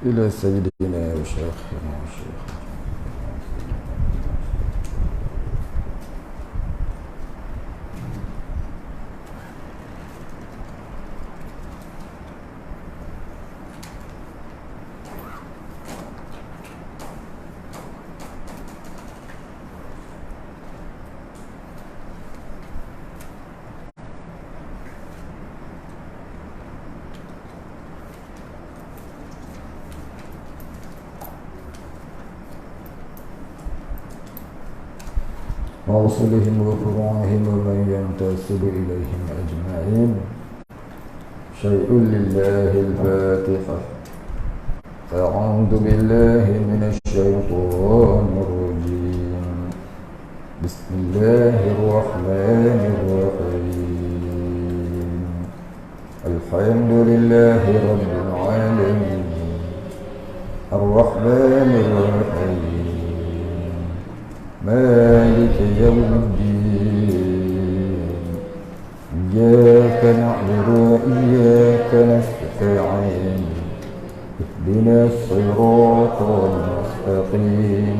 إلى سيدنا وشيخنا وشيخ وأصلهم وفروعهم ومن ينتسب إليهم أجمعين. شيء لله الفاتحة. أعوذ بالله من الشيطان الرجيم. بسم الله الرحمن الرحيم. الحمد لله رب العالمين الرحمن الرحيم مالك يوم الدين إياك نعبد وإياك نستعين اهدنا الصراط المستقيم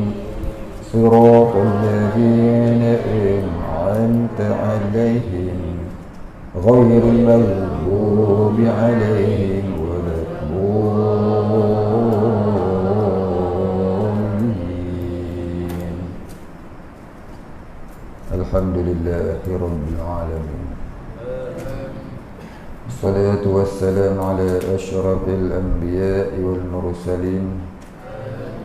صراط الذين أنعمت عليهم غير المغضوب عليهم ولا الضالين. الحمد لله رب العالمين. الصلاة والسلام على أشرف الأنبياء والمرسلين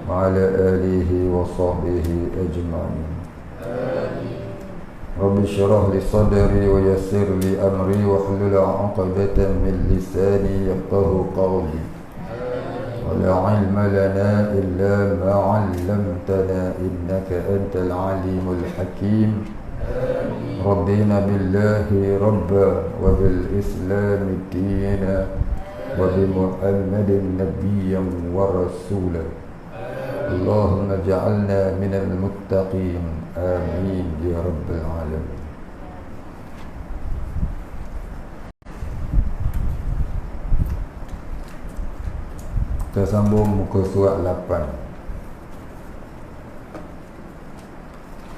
وعلى آله وصحبه أجمعين. رب اشرح لي صدري ويسر لي أمري واحلل عقدة من لساني يفقه قولي. ولا علم لنا إلا ما علمتنا إنك أنت العليم الحكيم. رضينا بالله ربا وبالإسلام دينا وبمحمد نبيا ورسولا. اللهم اجعلنا من المتقين آمين يا رب العالمين. Kita sambung muka surat 8.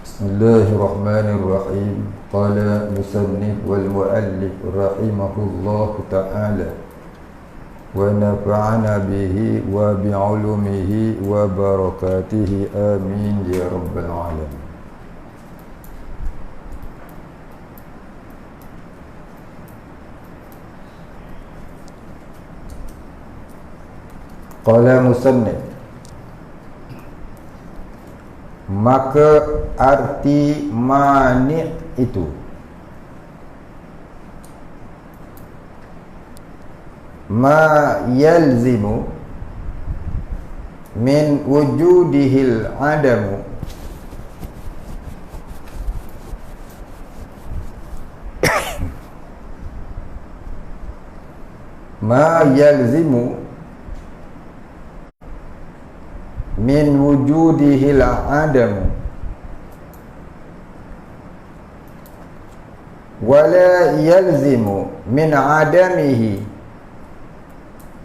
Bismillahirrahmanirrahim. Qala musannif wal muallif rahimahullahu ta'ala wa nafa'ana bihi wa bi'ulumihi wa barakatihi amin ya rabbal alamin. Qala musannif, maka arti mani' itu ma yalzimu min wujudihil adamu ma yalzimu min wujudihil adamu wala yalzimu min adamihi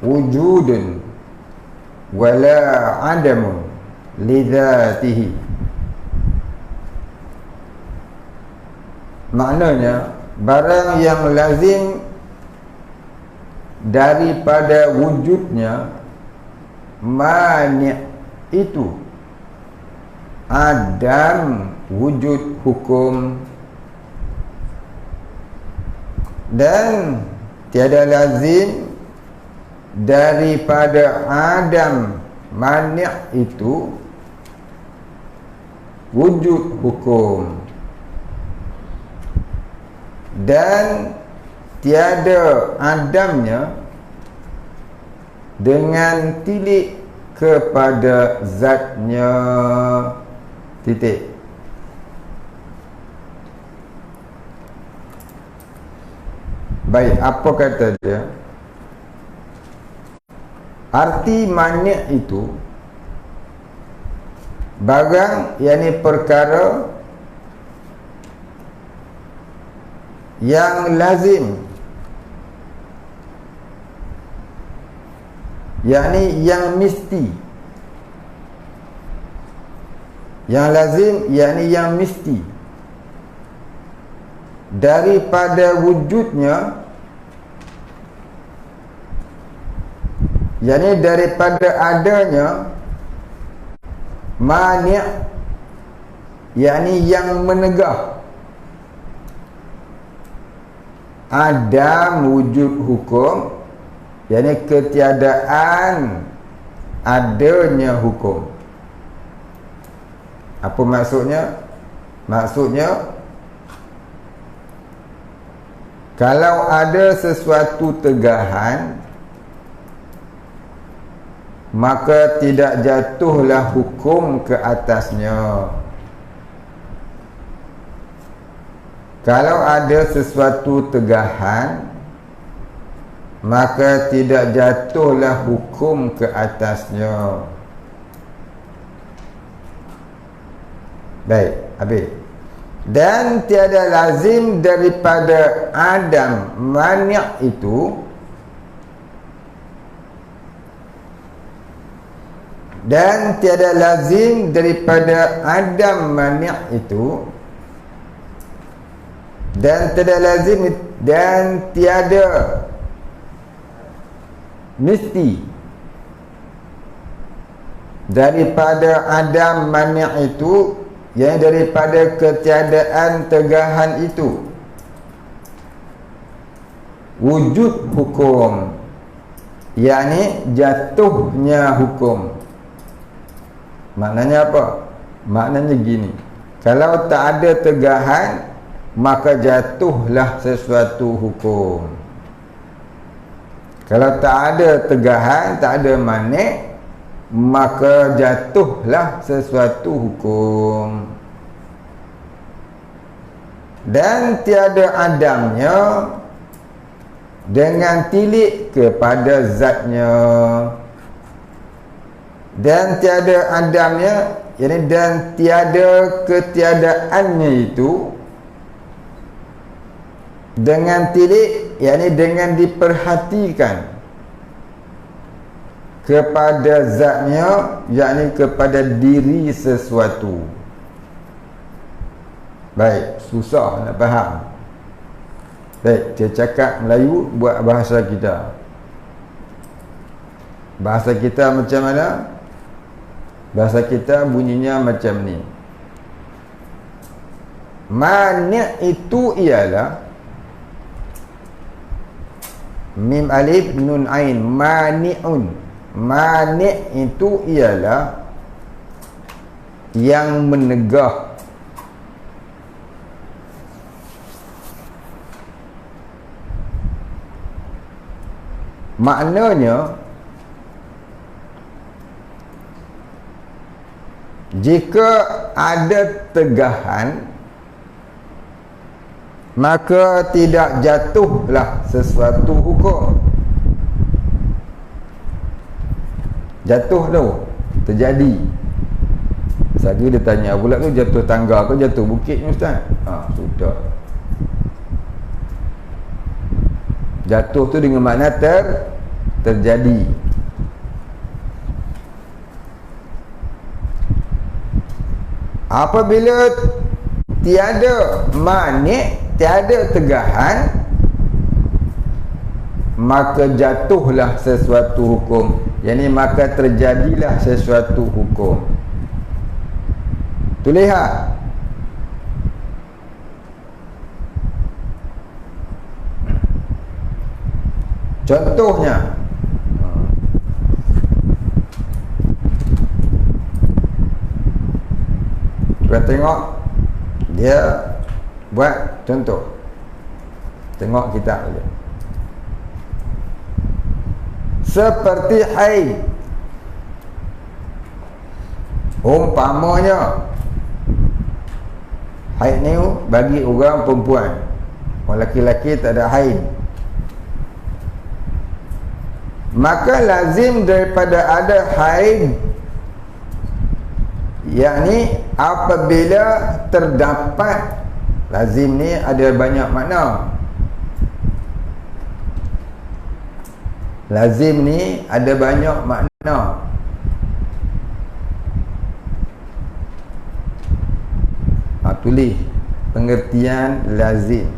wujudun wala adamun lidhatihi. Maknanya barang yang lazim daripada wujudnya mani' itu adam wujud hukum dan tiada lazim daripada adam mani' itu wujud hukum dan tiada adamnya dengan tilik kepada zatnya titik. Baik, apa kata dia? Arti mani' itu barang, yakni perkara yang lazim yakni yang mesti. Yang lazim yakni yang mesti. Daripada wujudnya, yakni daripada adanya, mani' yakni yang menegah, adam wujud hukum, yakni ketiadaan adanya hukum. Apa maksudnya? Maksudnya, kalau ada sesuatu tegahan, maka tidak jatuhlah hukum ke atasnya. Kalau ada sesuatu tegahan, maka tidak jatuhlah hukum ke atasnya. Baik, habis. Dan tiada lazim daripada adam mani' itu, dan tiada lazim daripada adam mani' itu, dan tiada lazim dan tiada mesti daripada adam mani' itu, yang daripada ketiadaan tegahan itu, wujud hukum, yakni jatuhnya hukum. Maknanya apa? Maknanya gini, kalau tak ada tegahan, maka jatuhlah sesuatu hukum. Kalau tak ada tegahan, tak ada mani', maka jatuhlah sesuatu hukum. Dan tiada adamnya dengan tilik kepada zatnya. Dan tiada adamnya, yakni dan tiada ketiadaannya itu dengan tilik, yakni dengan diperhatikan kepada zatnya, yakni kepada diri sesuatu. Baik, susah nak faham. Baik, dia cakap Melayu buat bahasa kita. Bahasa kita macam mana? Bahasa kita bunyinya macam ni. Mani' itu ialah mim alif nun ain, mani'un. Mani' itu ialah yang menegah. Maknanya, jika ada tegahan, maka tidak jatuhlah sesuatu hukum. Jatuh tu terjadi. Satu dia tanya pula tu, jatuh tangga ke jatuh bukit ni ustaz? Sudah. Jatuh tu dengan makna terjadi. Apabila tiada mani', tiada tegahan, maka jatuhlah sesuatu hukum, yakni maka terjadilah sesuatu hukum. Tu lihat, contohnya, kita tengok dia buat contoh. Tengok kitab dia. Seperti haid, umpamanya haid ni bagi orang perempuan, orang lelaki tak ada haid, maka lazim daripada ada haid, yakni apabila terdapat, lazim ni ada banyak makna. Lazim ni ada banyak makna. Tulis pengertian lazim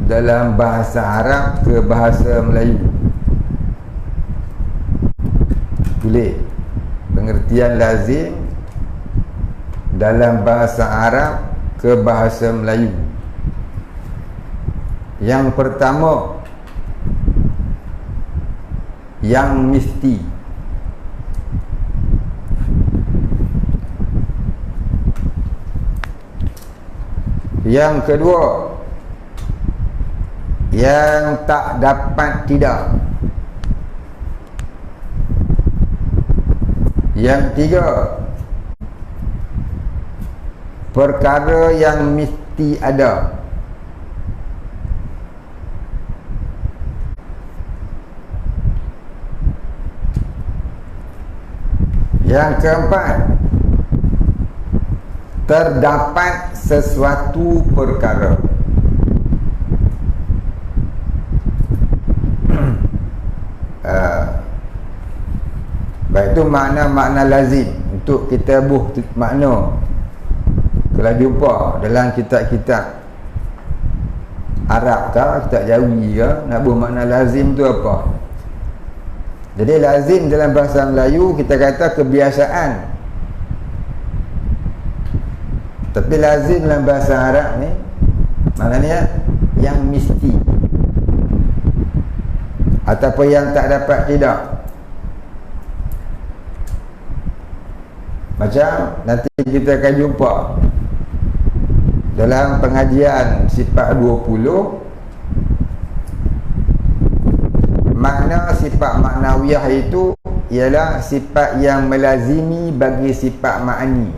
dalam bahasa Arab ke bahasa Melayu. Tulis pengertian lazim dalam bahasa Arab ke bahasa Melayu. Yang pertama, yang mesti. Yang kedua, yang tak dapat tidak. Yang tiga, perkara yang mesti ada. Yang keempat, terdapat sesuatu perkara. Baik, itu makna-makna lazim untuk kita buh makna. Kalau jumpa dalam kitab-kitab Arab ke, kitab Jawi ke, nak buh makna lazim tu apa? Jadi lazim dalam bahasa Melayu kita kata kebiasaan. Tapi lazim dalam bahasa Arab ni maknanya yang mesti ataupun yang tak dapat tidak. Macam nanti kita akan jumpa dalam pengajian sifat 20, makna sifat maknawiyah itu ialah sifat yang melazimi bagi sifat ma'ani.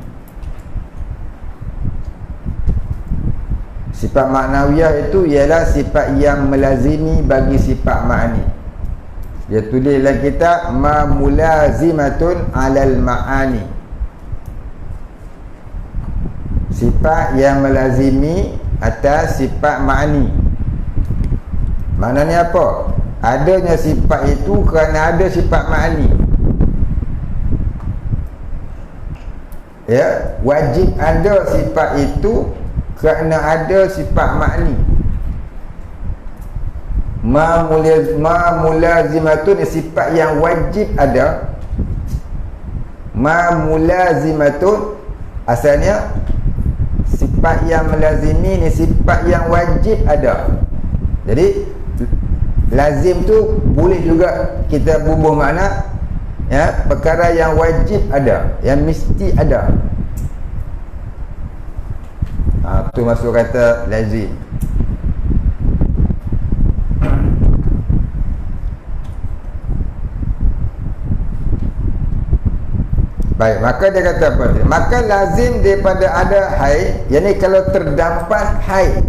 Sifat maknawiyah itu ialah sifat yang melazimi bagi sifat ma'ani. Dia tulis dalam kitab ma mulazimatun alal ma'ani. Sifat yang melazimi atas sifat ma'ani. Maknanya apa? Adanya sifat itu kerana ada sifat ma'ani. Ya, wajib ada sifat itu kerana ada sifat ma'ani. Ma mulazimatun sifat yang wajib ada. Ma mulazimatun asalnya sifat yang melazimi ni sifat yang wajib ada. Jadi lazim tu boleh juga kita bubuh makna ya, perkara yang wajib ada, yang mesti ada. Tu masuk kata lazim. Baik, maka dia kata apa? Maka lazim daripada ada haid, yakni kalau terdapat haid,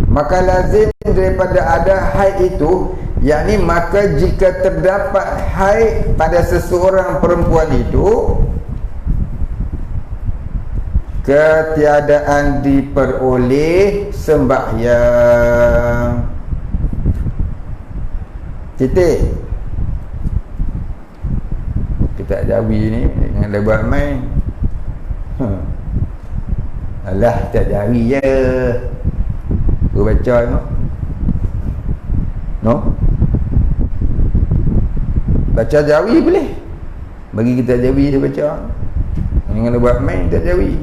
maka lazim daripada ada haid itu, yakni maka jika terdapat haid pada seseorang perempuan itu, ketiadaan diperoleh sembahyang. Titik. Kita Jawi ni dengan lebat main. Alah, tak Jawi je. Gua baca tengok. No? Baca Jawi boleh. Bagi kita Jawi dia baca. Dengan lebat main tak Jawi.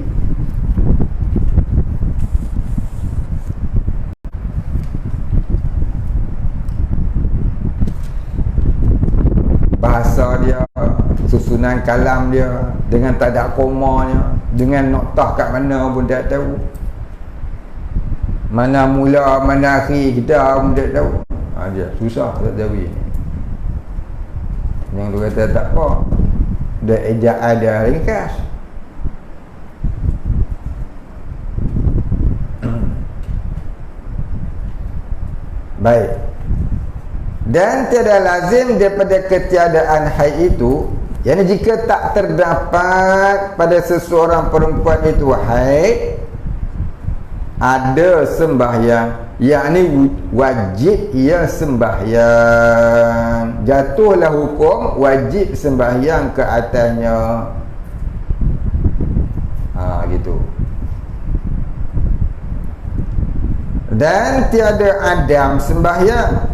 Bahasa dia, susunan kalam dia, dengan tak ada komanya, dengan noktah kat mana pun tak tahu, mana mula mana akhir kita pun tak tahu. Dia susah tak tahu ni. Yang dia kata tak apa, dia ejaan dia ringkas. Baik. Dan tiada lazim daripada ketiadaan haid itu, yakni jika tak terdapat pada seseorang perempuan itu haid, ada sembahyang. yakni wajib ia sembahyang. Jatuhlah hukum wajib sembahyang ke atasnya. Gitu. Dan tiada adam sembahyang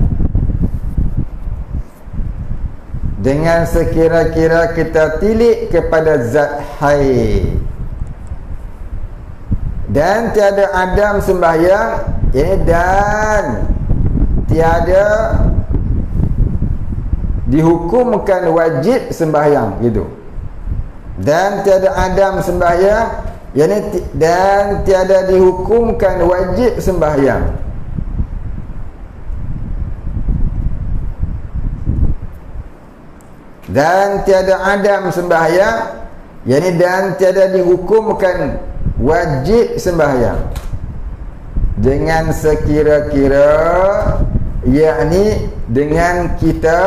dengan sekira-kira kita tilik kepada zat hai. Dan tiada adam sembahyang, dan tiada dihukumkan wajib sembahyang, gitu. Dan tiada adam sembahyang, dan tiada dihukumkan wajib sembahyang. Dan tiada adam sembahyang, dan tiada dihukumkan wajib sembahyang dengan sekira-kira, yakni dengan kita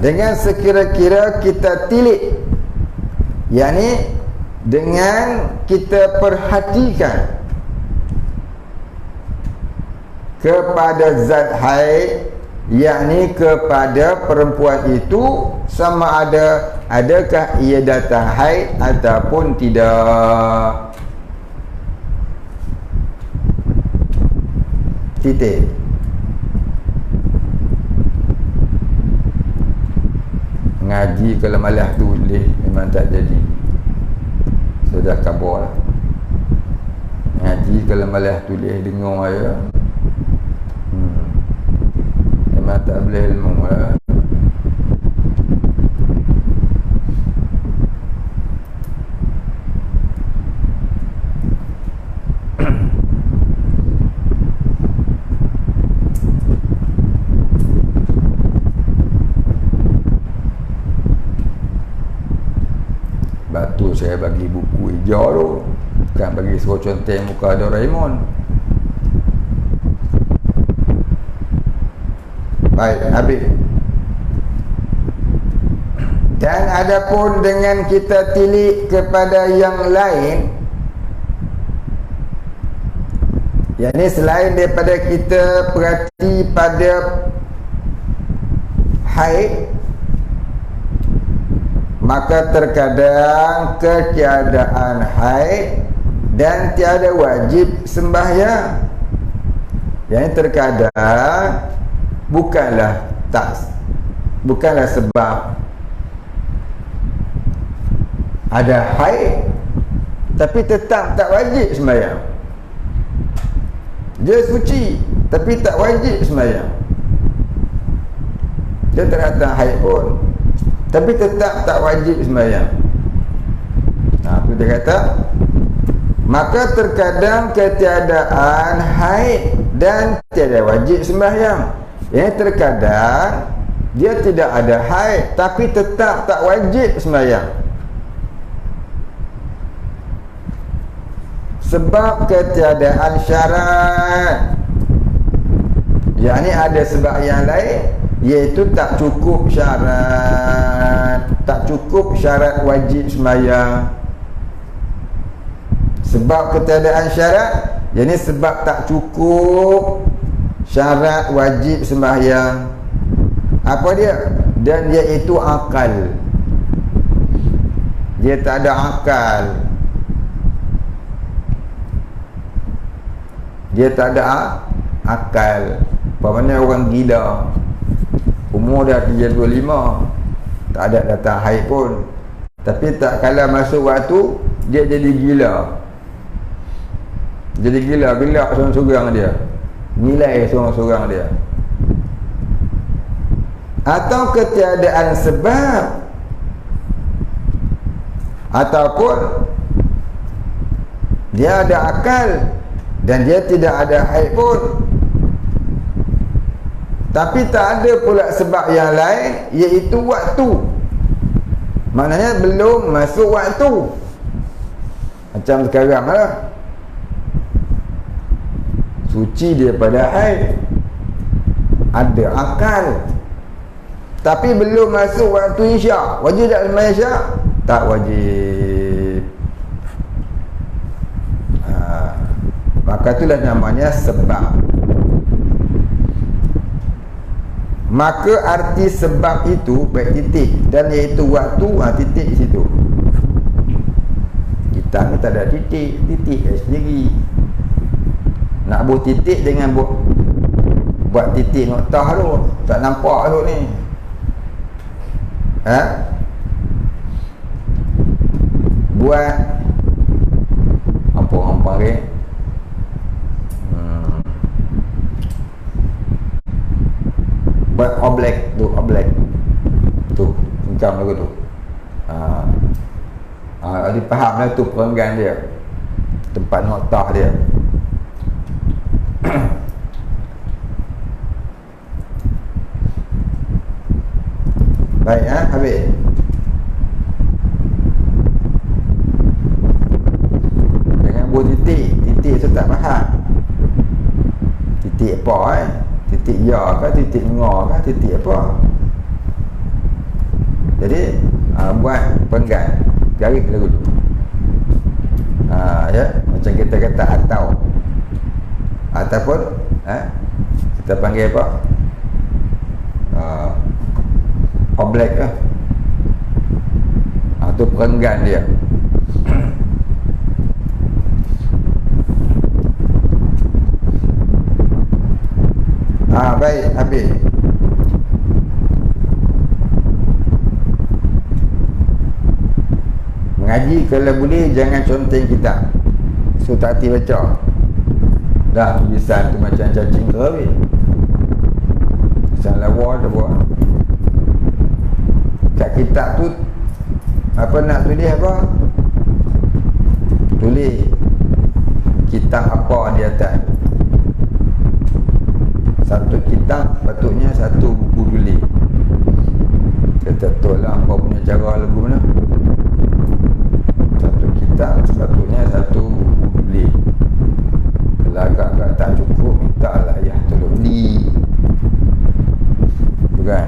dengan sekira-kira kita tilik, yakni dengan kita perhatikan kepada zat haid, yakni kepada perempuan itu, sama adakah ia datang haid ataupun tidak. Titik. Ngaji kalau malah tulis memang tak jadi. Sudah kabur lah. Ngaji kalau malah tulis dengar ya. Memang tak boleh ilmu lah. Batu saya bagi buku hijau tu, bukan bagi suruh conteng muka Doraemon. Baik, habis. Dan adapun dengan kita tilik kepada yang lain, yakni selain daripada kita perhati pada haid, maka terkadang ketiadaan haid dan tiada wajib sembahyang. Yang terkadang bukanlah sebab ada haid tapi tetap tak wajib sembahyang. Dia suci tapi tak wajib sembahyang. Dia tak datang haid pun tapi tetap tak wajib sembahyang. Apa dia kata? Maka terkadang ketiadaan haid dan tiada wajib sembahyang. Terkadang dia tidak ada haid tapi tetap tak wajib sembahyang. Sebab ketiadaan syarat, yakni ada sebab yang lain, iaitu tak cukup syarat wajib sembahyang. Sebab ketiadaan syarat, yakni sebab tak cukup syarat wajib sembahyang. Apa dia? Dan iaitu akal. Dia tak ada akal. Dia tak ada akal. Apa orang gila, umur dah 35, tak ada datang haid pun, tapi tak kala masuk waktu dia jadi gila. Jadi gila seorang-seorang dia, nilai seorang-seorang dia. Atau ketiadaan sebab, ataupun dia ada akal dan dia tidak ada haid pun, tapi tak ada pula sebab yang lain, iaitu waktu. Maknanya belum masuk waktu. Macam sekarang lah, suci daripada haid, ada akal, tapi belum masuk waktu isyak. Wajib tak sembahyang isyak? Tak wajib. maka itulah namanya sebab. Maka arti sebab itu baik titik dan iaitu waktu, titik di situ. Kita ni tak ada titik, titik sendiri. Nak buat titik dengan buat titik noktah tu, tak nampak tu ni. Buat apa orang panggil? Buat oblek tu singkam lagu tu. Dia faham lah tu perenggan dia, tempat noktah dia. Baik, habis. Jangan buat titik tu tak faham. Titik apa titik ya ke, titik ngah ke, titik apa. Jadi buat penggan garis lagu tu. Ya, macam kita kata atau ataupun kita panggil apa, oblek lah. Tu perenggan dia. Baik, habis. Mengaji kalau boleh jangan conteng kita. So tak hati baca. Dah tulisan tu macam cacing kerawit. Tulisan lawa dah buat. Kat kitab tu apa nak tulis apa? Tulis kitab apa di atas. Satu kitab patutnya satu buku tulis. Kita tolak apa punya cara lagu mana. Satu kitab sepatutnya satu buku tulis. Kalau agak tak cukup, minta lah ayah tolong beli. Bukan?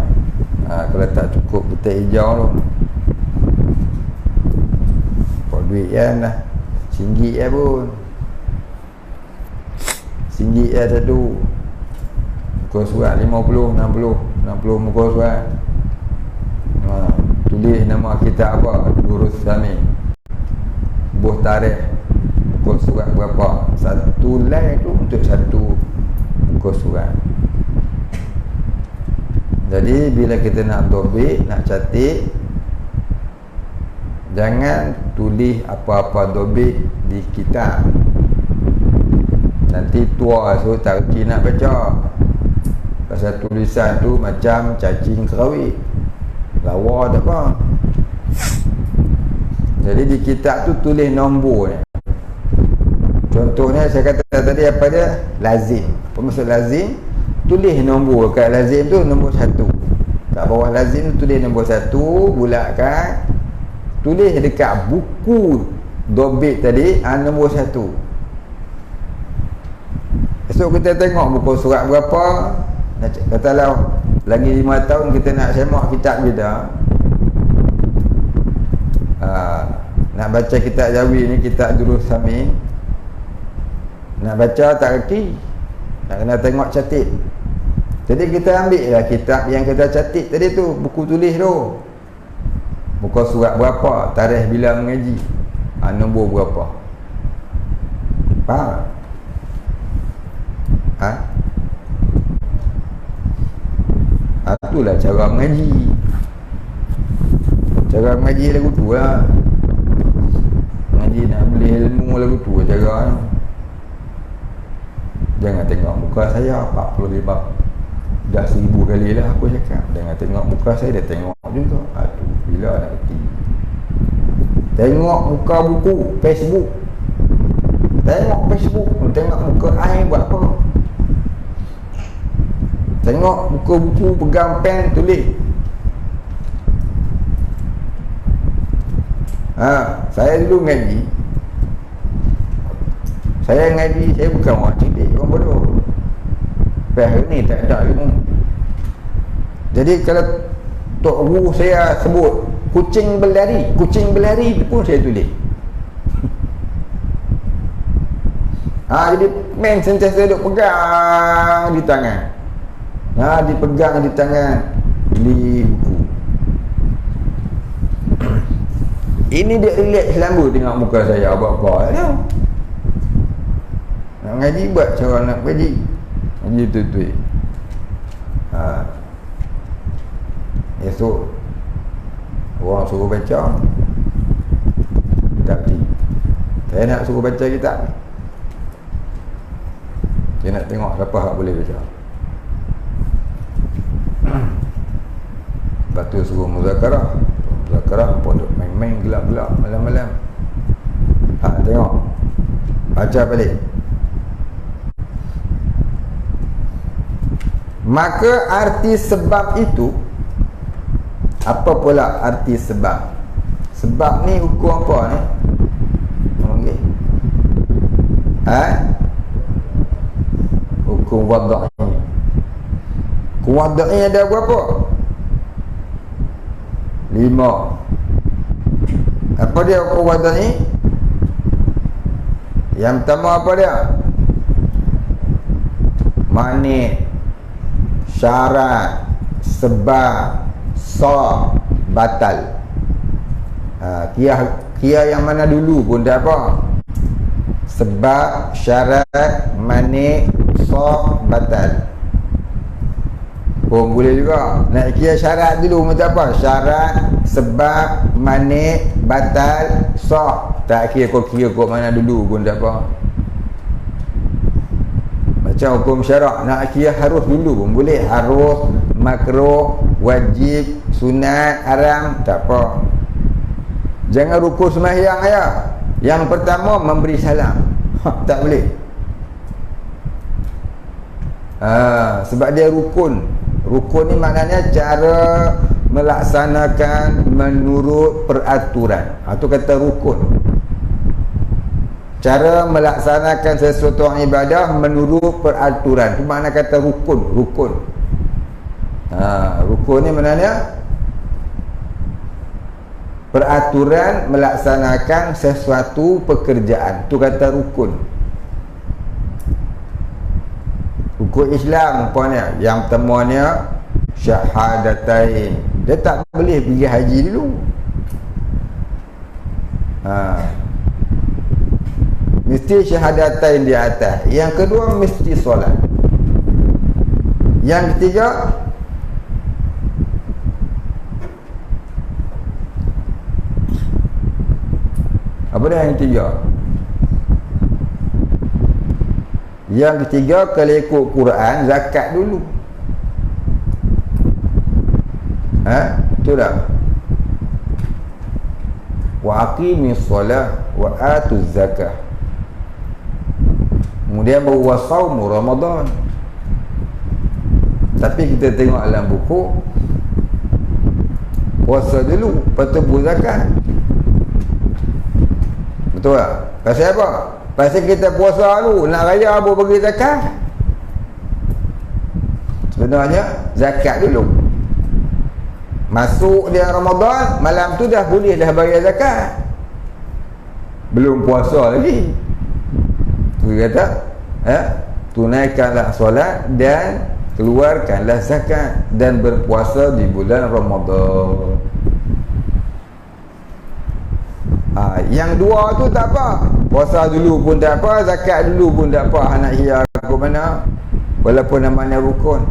Kalau tak cukup kita hijau tu. Kau duit kan lah RM1 pun RM1 satu muka surat 50, 60 muka surat. Tulis nama kita apa, Durus Sami, buah tarikh, muka surat berapa. Satu line tu untuk satu muka surat. Jadi bila kita nak dobit, nak catik, jangan tulis apa-apa dobit di kitab. Nanti tua so tak reti nak baca. Pasal tulisan tu macam cacing kerawit, lawa tak apa. Jadi di kitab tu tulis nombor ni. Contohnya saya kata tadi apa dia? Lazim. Apa maksud lazim? Tulis nombor kat lazim tu nombor 1. Kat bawah lazim tu tulis nombor 1, bulatkan. Tulis dekat buku dobit tadi nombor 1. Esok kita tengok buku surat berapa. Katalah lagi 5 tahun kita nak semak kitab kita, nak baca kitab Jawi ni, kitab Durus Sami, nak baca tak reti, nak kena tengok catit. Jadi kita ambil lah kitab yang kita catit tadi tu, buku tulis tu, buku surat berapa, tarikh bila mengaji, nombor berapa. Faham? Itulah cara mengaji. Cara mengaji lagu tu lah. Mengaji nak beli ilmu lagu tu cara. Jangan tengok muka saya 45, dah 1000 kali lah aku cakap. Jangan tengok muka saya, dia tengok juga. Aduh, bila nak reti. Tengok muka buku Facebook. Tengok Facebook, tengok muka I buat apa. Tengok buku-buku, pegang pen, tulis. Saya dulu ngaji. Saya bukan orang cerdik, orang bodoh. Hari ni tak ada ilmu. Jadi kalau Tok Guru saya sebut kucing berlari tu pun saya tulis. Jadi main sentiasa duk pegang di tangan. Dipegang di tangan, beli buku. Ini dia relax selamba tengok muka saya apa-apa dia. Nak ngaji buat cara nak ngaji. Ngaji tu. Esok orang suruh baca, tak berhenti. Saya nak suruh baca kitab. Saya nak tengok siapa yang boleh baca. Lepas tu suruh muzakarah pondok main-main gelap-gelap malam-malam. Tengok, baca balik. Maka arti sebab itu, apa pula arti sebab? Sebab ni hukum apa ni? Okay. Hukum wadai. Hukum wadai ada berapa? 5. Apa dia hukum wadai? Yang pertama apa dia? Mani, syarat, sebab, sah, batal. Kia yang mana dulu pun tak apa. Sebab, syarat, mani, sah, batal. Pun boleh juga. Nak kira syarat dulu pun tak apa. Syarat, sebab, mani, batal, sah. Tak kira kau mana dulu pun tak apa. Macam hukum syarak, nak kira harus dulu pun boleh. Harus, makruh, wajib, sunat, haram, tak apa. Jangan rukun sembahyang ya. Yang pertama memberi salam. Tak boleh. Sebab dia rukun. Rukun ni maknanya cara melaksanakan menurut peraturan. Itu kata rukun. Cara melaksanakan sesuatu ibadah menurut peraturan. Itu makna kata rukun. Rukun ni maknanya peraturan melaksanakan sesuatu pekerjaan. Itu kata rukun. Rukun Islam umpamanya, yang pertamanya syahadatain. Dia tak boleh pergi haji dulu. Mesti syahadatain di atas. Yang kedua mesti solat. Yang ketiga apa dia yang ketiga? Yang ketiga kalau ikut Quran, zakat dulu. Betul tak? Wa aqimis solah wa atuz zakah. Kemudian baru wasaumu Ramadan. Tapi kita tengok dalam buku, puasa dulu, lepas tu zakat. Betul tak? Pasal apa? Pasal kita puasa dulu, nak raya baru bagi zakat. Sebenarnya zakat dulu. Masuk dia Ramadan, malam tu dah boleh dah bayar zakat. Belum puasa lagi. Tu kata, tunaikanlah solat dan keluarkanlah zakat dan berpuasa di bulan Ramadan. Yang dua tu tak apa. Puasa dulu pun tak apa, zakat dulu pun tak apa. Anak hiar aku mana, walaupun namanya rukun.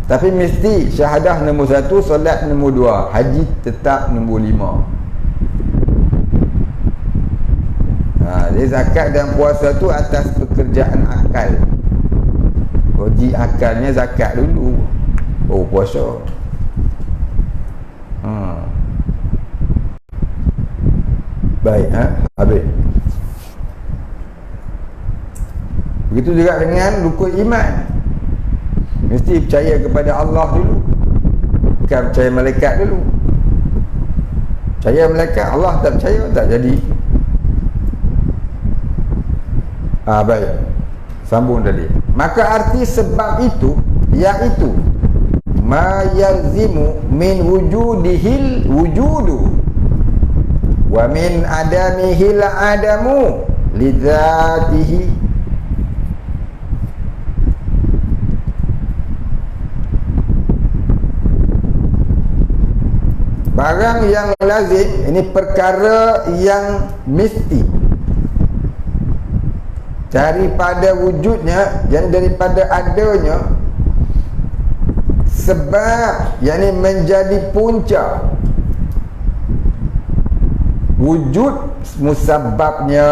Tapi mesti syahadah nombor 1, solat nombor 2, haji tetap nombor 5. Dia zakat dan puasa tu atas pekerjaan akal. Uji akalnya zakat dulu, baru puasa. Baik, habis. Begitu juga dengan rukun iman. Mesti percaya kepada Allah dulu, bukan percaya malaikat dulu. Percaya malaikat, Allah tak percaya, tak jadi. Baik, sambung tadi. Maka arti sebab itu iaitu ma yalzimu min wujudihil wujudu wa min adamihil adamu lidzatihi. barang yang lazim ini perkara yang mesti daripada wujudnya dan daripada adanya, sebab yang ini menjadi punca wujud musabbabnya,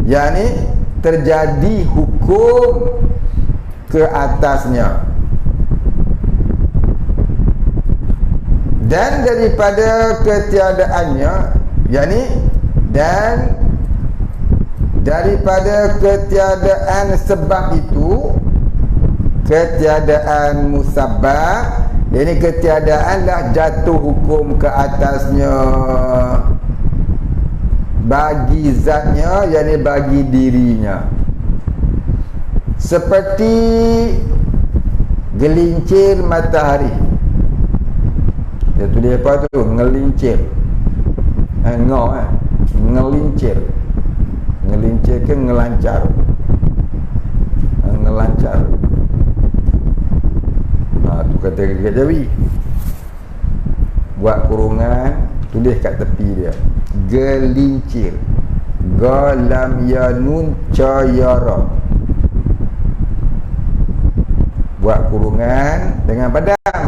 yang ini terjadi hukum ke atasnya. Dan daripada ketiadaannya, yakni dan daripada ketiadaan sebab itu, ketiadaan musabbab, yakni ketiadaanlah jatuh hukum ke atasnya bagi zatnya, yakni bagi dirinya. Seperti gelincir matahari. Dia tulis apa tu? Ngelincir. Ngelincir. Ngelincir ke ngelancar? Ngelancar. Tu kata dekat Jawi. Buat kurungan, tulis kat tepi dia. Gelincir. Galam ya nun cayara. Buat kurungan dengan padam,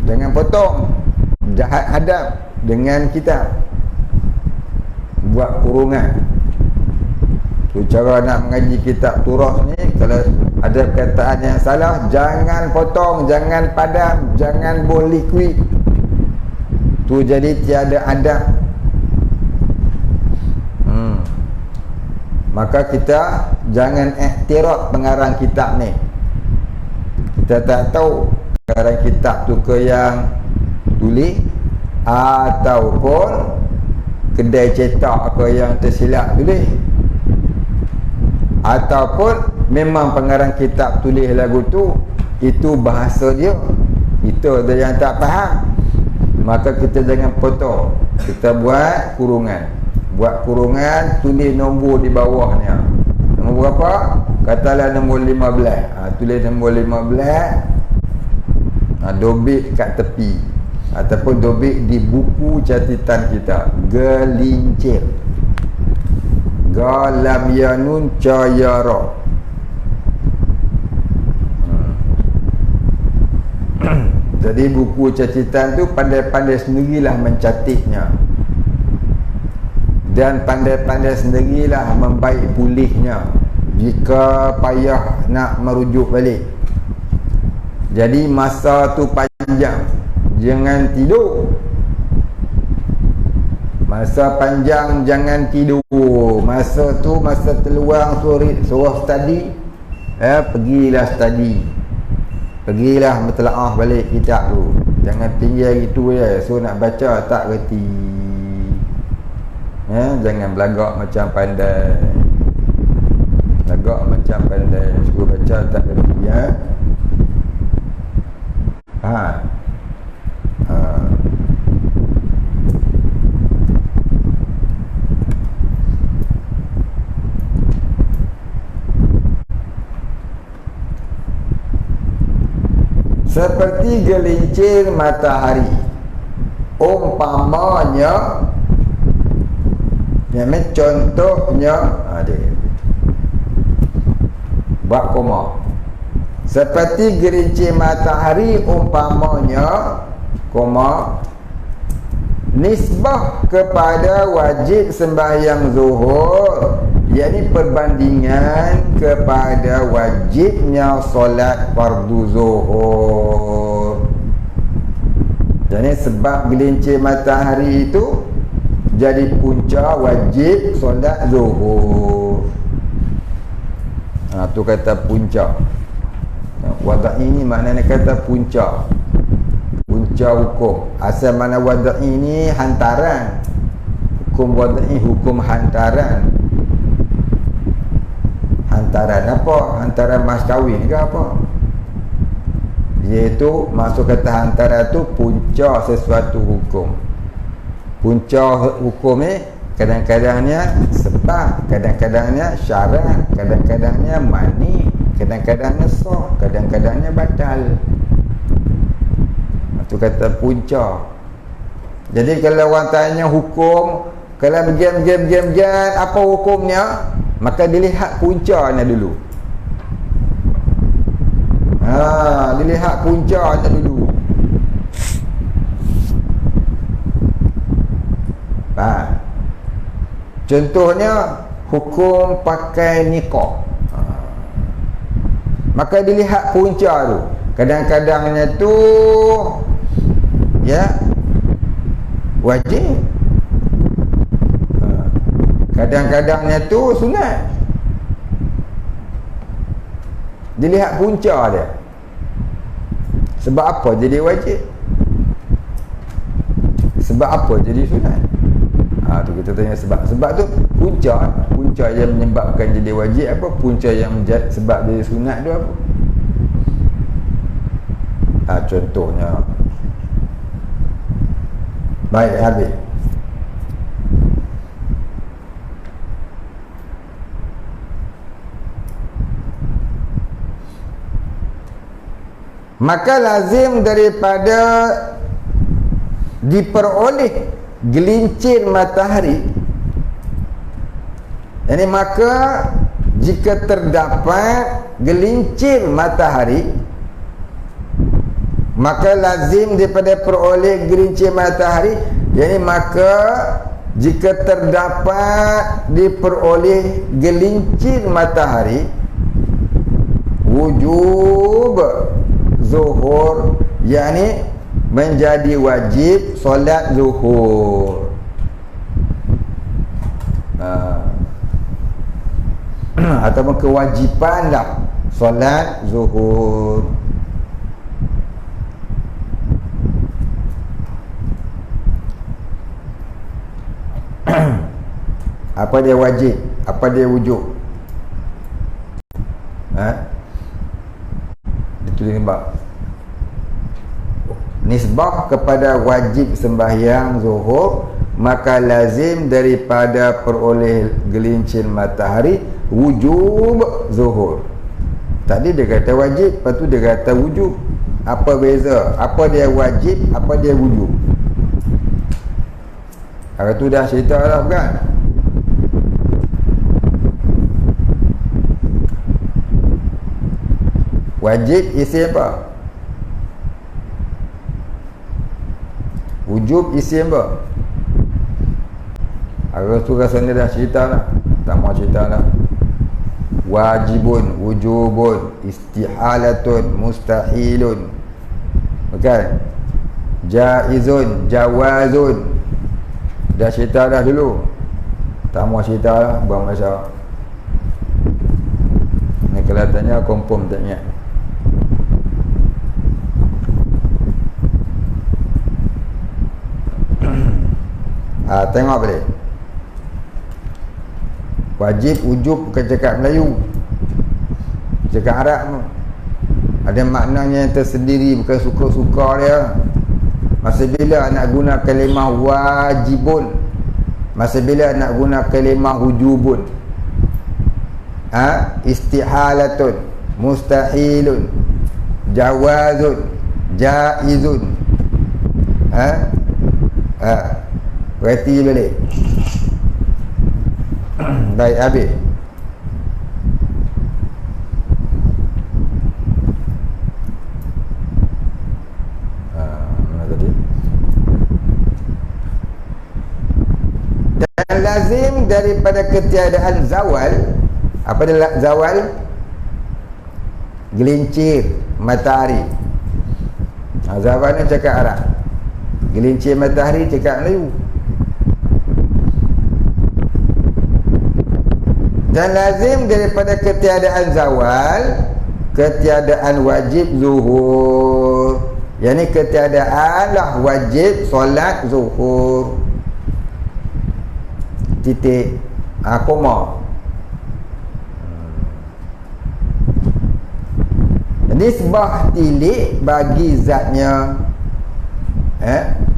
dengan potong. Jahat hadap dengan kitab. Buat kurungan. Tu cara nak mengaji kitab Turas ni, kalau ada perkataan yang salah, jangan potong, jangan padam, jangan buh liquid. Tu jadi tiada adab. Maka kita jangan iktiraf pengarang kitab ni. Kita tak tahu pengarang kitab tu ke yang tulis ataupun kedai cetak ke yang tersilap tulis, ataupun memang pengarang kitab tulis lagu tu itu bahasa dia, itu ada yang tak faham. Maka kita jangan potong, kita buat kurungan. Buat kurungan, tulis nombor di bawahnya. Nombor berapa? Katalah nombor 15. Tulis nombor 15. Dobik kat tepi ataupun dobik di buku catatan kita. Gelincir. Galam yanun cayara. Jadi buku catatan tu pandai-pandai sendirilah mencatatnya, dan pandai-pandai sendirilah membaik pulihnya jika payah nak merujuk balik. Jadi masa tu panjang, jangan tidur. Masa panjang, jangan tidur. Masa tu masa terluang, suruh study, pergilah study, pergilah mentelaah balik kitab tu. Jangan tinggal gitu ya, so nak baca tak reti. Jangan belagak macam pandai. Belagak macam pandai, suruh baca tak reti ya. Seperti gelincir matahari, umpamanya, yang contohnya ada buat koma. Seperti gelincir matahari umpamanya, koma, nisbah kepada wajib sembahyang zuhur, yakni perbandingan kepada wajibnya solat fardu zuhur. Jadi sebab gelincir matahari itu jadi punca wajib solat zuhur. Tu kata punca. Wada'i ini maknanya kata punca. Punca hukum. Asal mana wada'i ini hantaran. Hukum wada'i hukum hantaran. Hantaran apa? Hantaran mas kahwin ke apa? Iaitu masuk kata hantaran tu punca sesuatu hukum. Punca hukum ni kadang-kadangnya sebab, kadang-kadangnya syarat, kadang-kadangnya mani, kadang-kadangnya sah, kadang-kadangnya batal. Tu kata punca. Jadi kalau orang tanya hukum, kalau begini apa hukumnya, maka dilihat puncanya dulu. Dilihat puncanya dulu. Contohnya hukum pakai niqab. Maka dilihat punca tu. Kadang-kadangnya tu ya wajib. Kadang-kadangnya tu sunat. Dilihat punca dia. Sebab apa jadi wajib? Sebab apa jadi sunat? Tu kita tanya sebab. Sebab tu punca yang menyebabkan jadi wajib apa? Punca yang sebab jadi sunat tu apa? Contohnya. Baik, habis. Maka lazim daripada diperoleh gelincir matahari. Ini maka jika terdapat gelincir matahari, maka lazim daripada peroleh gelincir matahari, yani maka jika terdapat diperoleh gelincir matahari, wujub zuhur, yakni menjadi wajib solat zuhur. Ataupun kewajipan lah solat zuhur. Apa dia wajib, apa dia wujub? Ditulis bab nisbah kepada wajib sembahyang zuhur, maka lazim daripada peroleh gelincir matahari wujub zuhur. Tadi dia kata wajib, lepas tu dia kata wujub. Apa beza? Apa dia wajib, apa dia wujub? Hari tu dah cerita dah bukan? Wajib isi apa? Wujub isi apa? Hari tu rasanya dah cerita lah. Tak mau cerita lah. Wajibun, wujubun, istihalatun, mustahilun. Bukan? Jaizun, jawazun. Dah cerita dah dulu. Tak mau cerita lah. Buang masa. Ni kalau tanya confirm tak ingat. Tengok boleh. Wajib, wujub bukan cakap Melayu, cakap Arab tu. Ada maknanya yang tersendiri, bukan suka-suka dia. Masa bila nak guna kalimah wajibun, masa bila nak guna kalimah wujubun, istihalatun, mustahilun, jawazun, jaizun. Berarti balik. Baik, habis. Mana tadi? Dan lazim daripada ketiadaan zawal. Apa dia zawal? Gelincir matahari. Zawal ni cakap Arab, gelincir matahari cakap Melayu. Dan lazim daripada ketiadaan zawal, ketiadaan wajib zuhur. Yang ni ketiadaan lah wajib solat zuhur. Titik. Koma. Nisbah tilik bagi zatnya.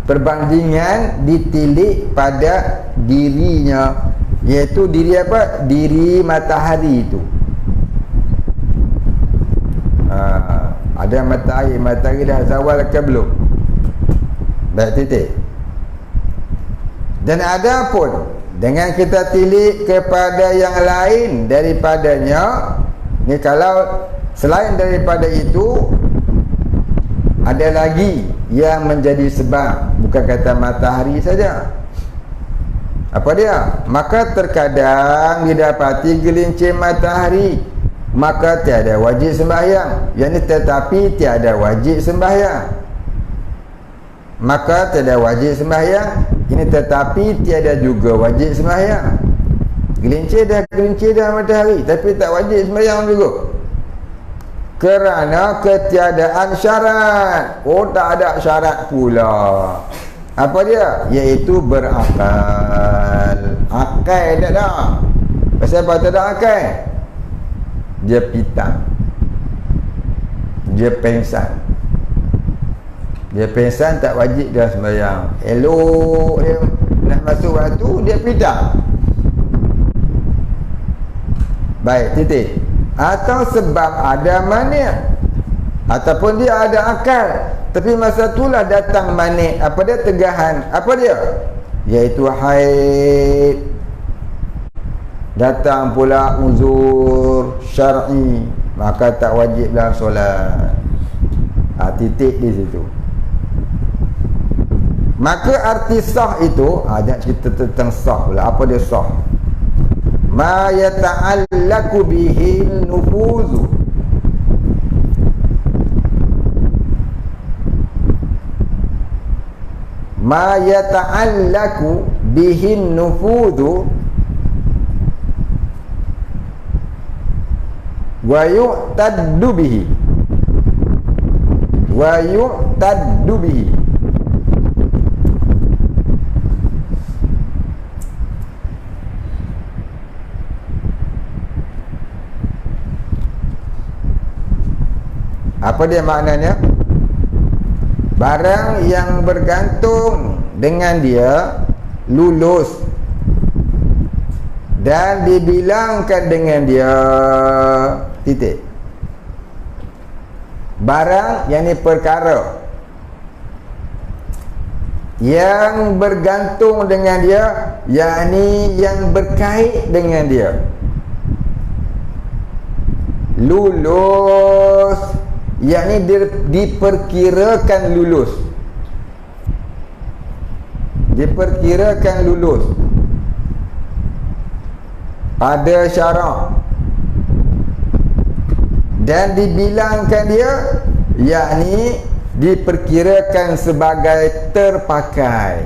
Perbandingan ditilik pada dirinya, iaitu diri apa? Diri matahari itu. Ada matahari dah zawal ke belum? Baik, titik. Dan ada pun dengan kita tilik kepada yang lain daripadanya, ni kalau selain daripada itu ada lagi yang menjadi sebab, bukan kata matahari saja. Apa dia? Maka terkadang didapati gelincir matahari, maka tiada wajib sembahyang. Yang ini tetapi tiada wajib sembahyang. Maka tiada wajib sembahyang. Ini tetapi tiada juga wajib sembahyang. Gelincir dah matahari, tapi tak wajib sembahyang juga. Kerana ketiadaan syarat. Oh, tak ada syarat pula. Apa dia? Iaitu berakal. Akal tak ada. Pasal apa tak ada akal? Dia pitang, dia pengsan. Dia pengsan, tak wajib dia sembahyang. Elok dia nak masuk waktu, dia pitang. Baik, titik. Atau sebab ada manik, ataupun dia ada akal, tapi masa itulah datang manik. Apa dia? Tegahan. Apa dia? Iaitu haid. Datang pula uzur syar'i, maka tak wajib dalam solat. Titik di situ. Maka arti sah itu, jangan cerita tentang sah pula. Apa dia sah? Ma yata'allaku bihil nufuzu, ma yata'allaku bihin nufudu wa yu'taddu bihi, wa yu'taddu bihi. Apa dia maknanya? Barang yang bergantung dengan dia lulus dan dibilangkan dengan dia, titik. Barang yang ni perkara yang bergantung dengan dia, yakni yang berkait dengan dia, lulus, yakni diperkirakan lulus, diperkirakan lulus pada syarak dan dibilangkan dia, yakni diperkirakan sebagai terpakai,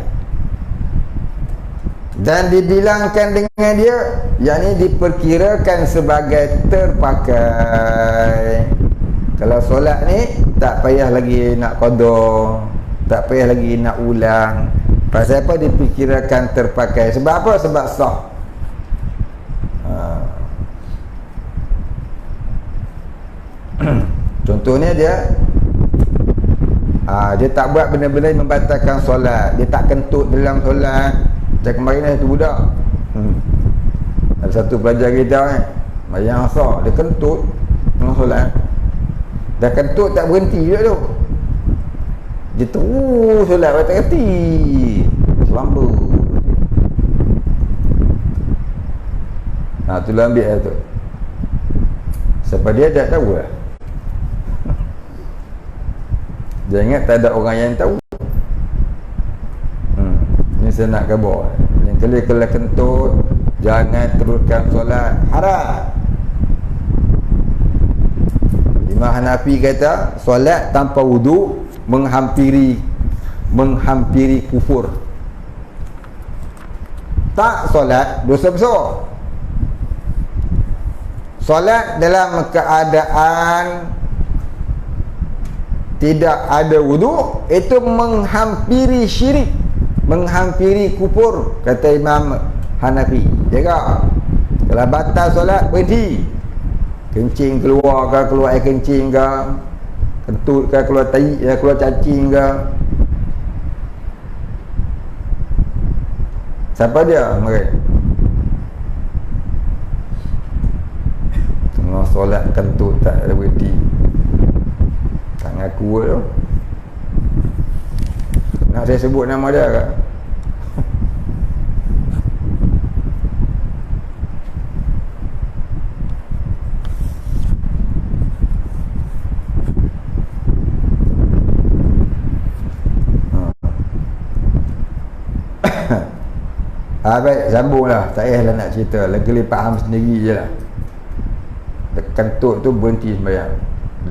dan dibilangkan dengan dia, yakni diperkirakan sebagai terpakai. Kalau solat ni tak payah lagi nak qada, tak payah lagi nak ulang. Pasal apa diperkirakan terpakai? Sebab apa? Sebab sah. Contohnya dia dia tak buat benda-benda yang membatalkan solat. Dia tak kentut dalam solat. Macam kemarin ada satu budak, ada satu pelajar kita bayang asar, dia kentut dalam solat. Dah kentut tak berhenti juga tu. Dia terus solat tak berhenti, selamba. Tu ambil lah tu. Sebab dia tak tahu lah. Dia ingat tak ada orang yang tahu. Ini saya nak khabar. Yang kali kalau kentut, jangan teruskan solat, haram. Imam Hanafi kata solat tanpa wudu menghampiri kufur. Tak solat dosa besar. Solat dalam keadaan tidak ada wudu itu menghampiri syirik, menghampiri kufur, kata Imam Hanafi. Jaga. Kalau batal solat, berhenti. Kencing keluar ke, keluar air kencing ke, kentut ke, keluar tai, keluar cacing ke. Siapa dia? Mereka tengah solat kentut tak ada berhenti. Tak ngaku tu. Nak saya sebut nama dia ke? Baik, sambunglah. Tak payahlah nak cerita. Lagi faham sendiri je lah. Kentut tu berhenti sembahyang.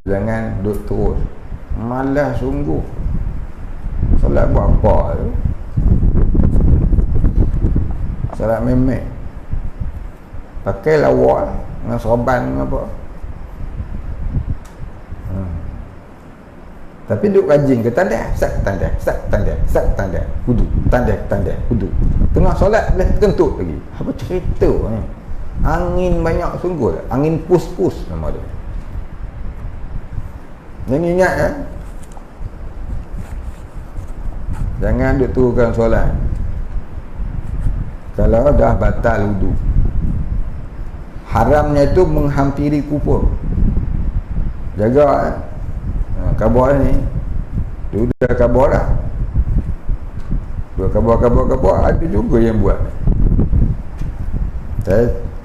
Jangan duduk terus. Malas sungguh. Solat buat apa tu? Solat memek. Pakai lawak dengan sorban dengan apa. Tapi duduk rajin ke tanda, sak tanda, sak tanda, sak tanda, wudu, tanda, wudu. Tengah solat boleh kentut lagi. Apa cerita ni? Angin banyak sungguh. Angin pus-pus nama dia. Jangan ingat ya. Jangan duduk turunkan solat. Kalau dah batal wudu. Haramnya itu menghampiri kufur. Jaga kabar ni. Dia dah kabar dah. Dua kabar. Ada juga yang buat.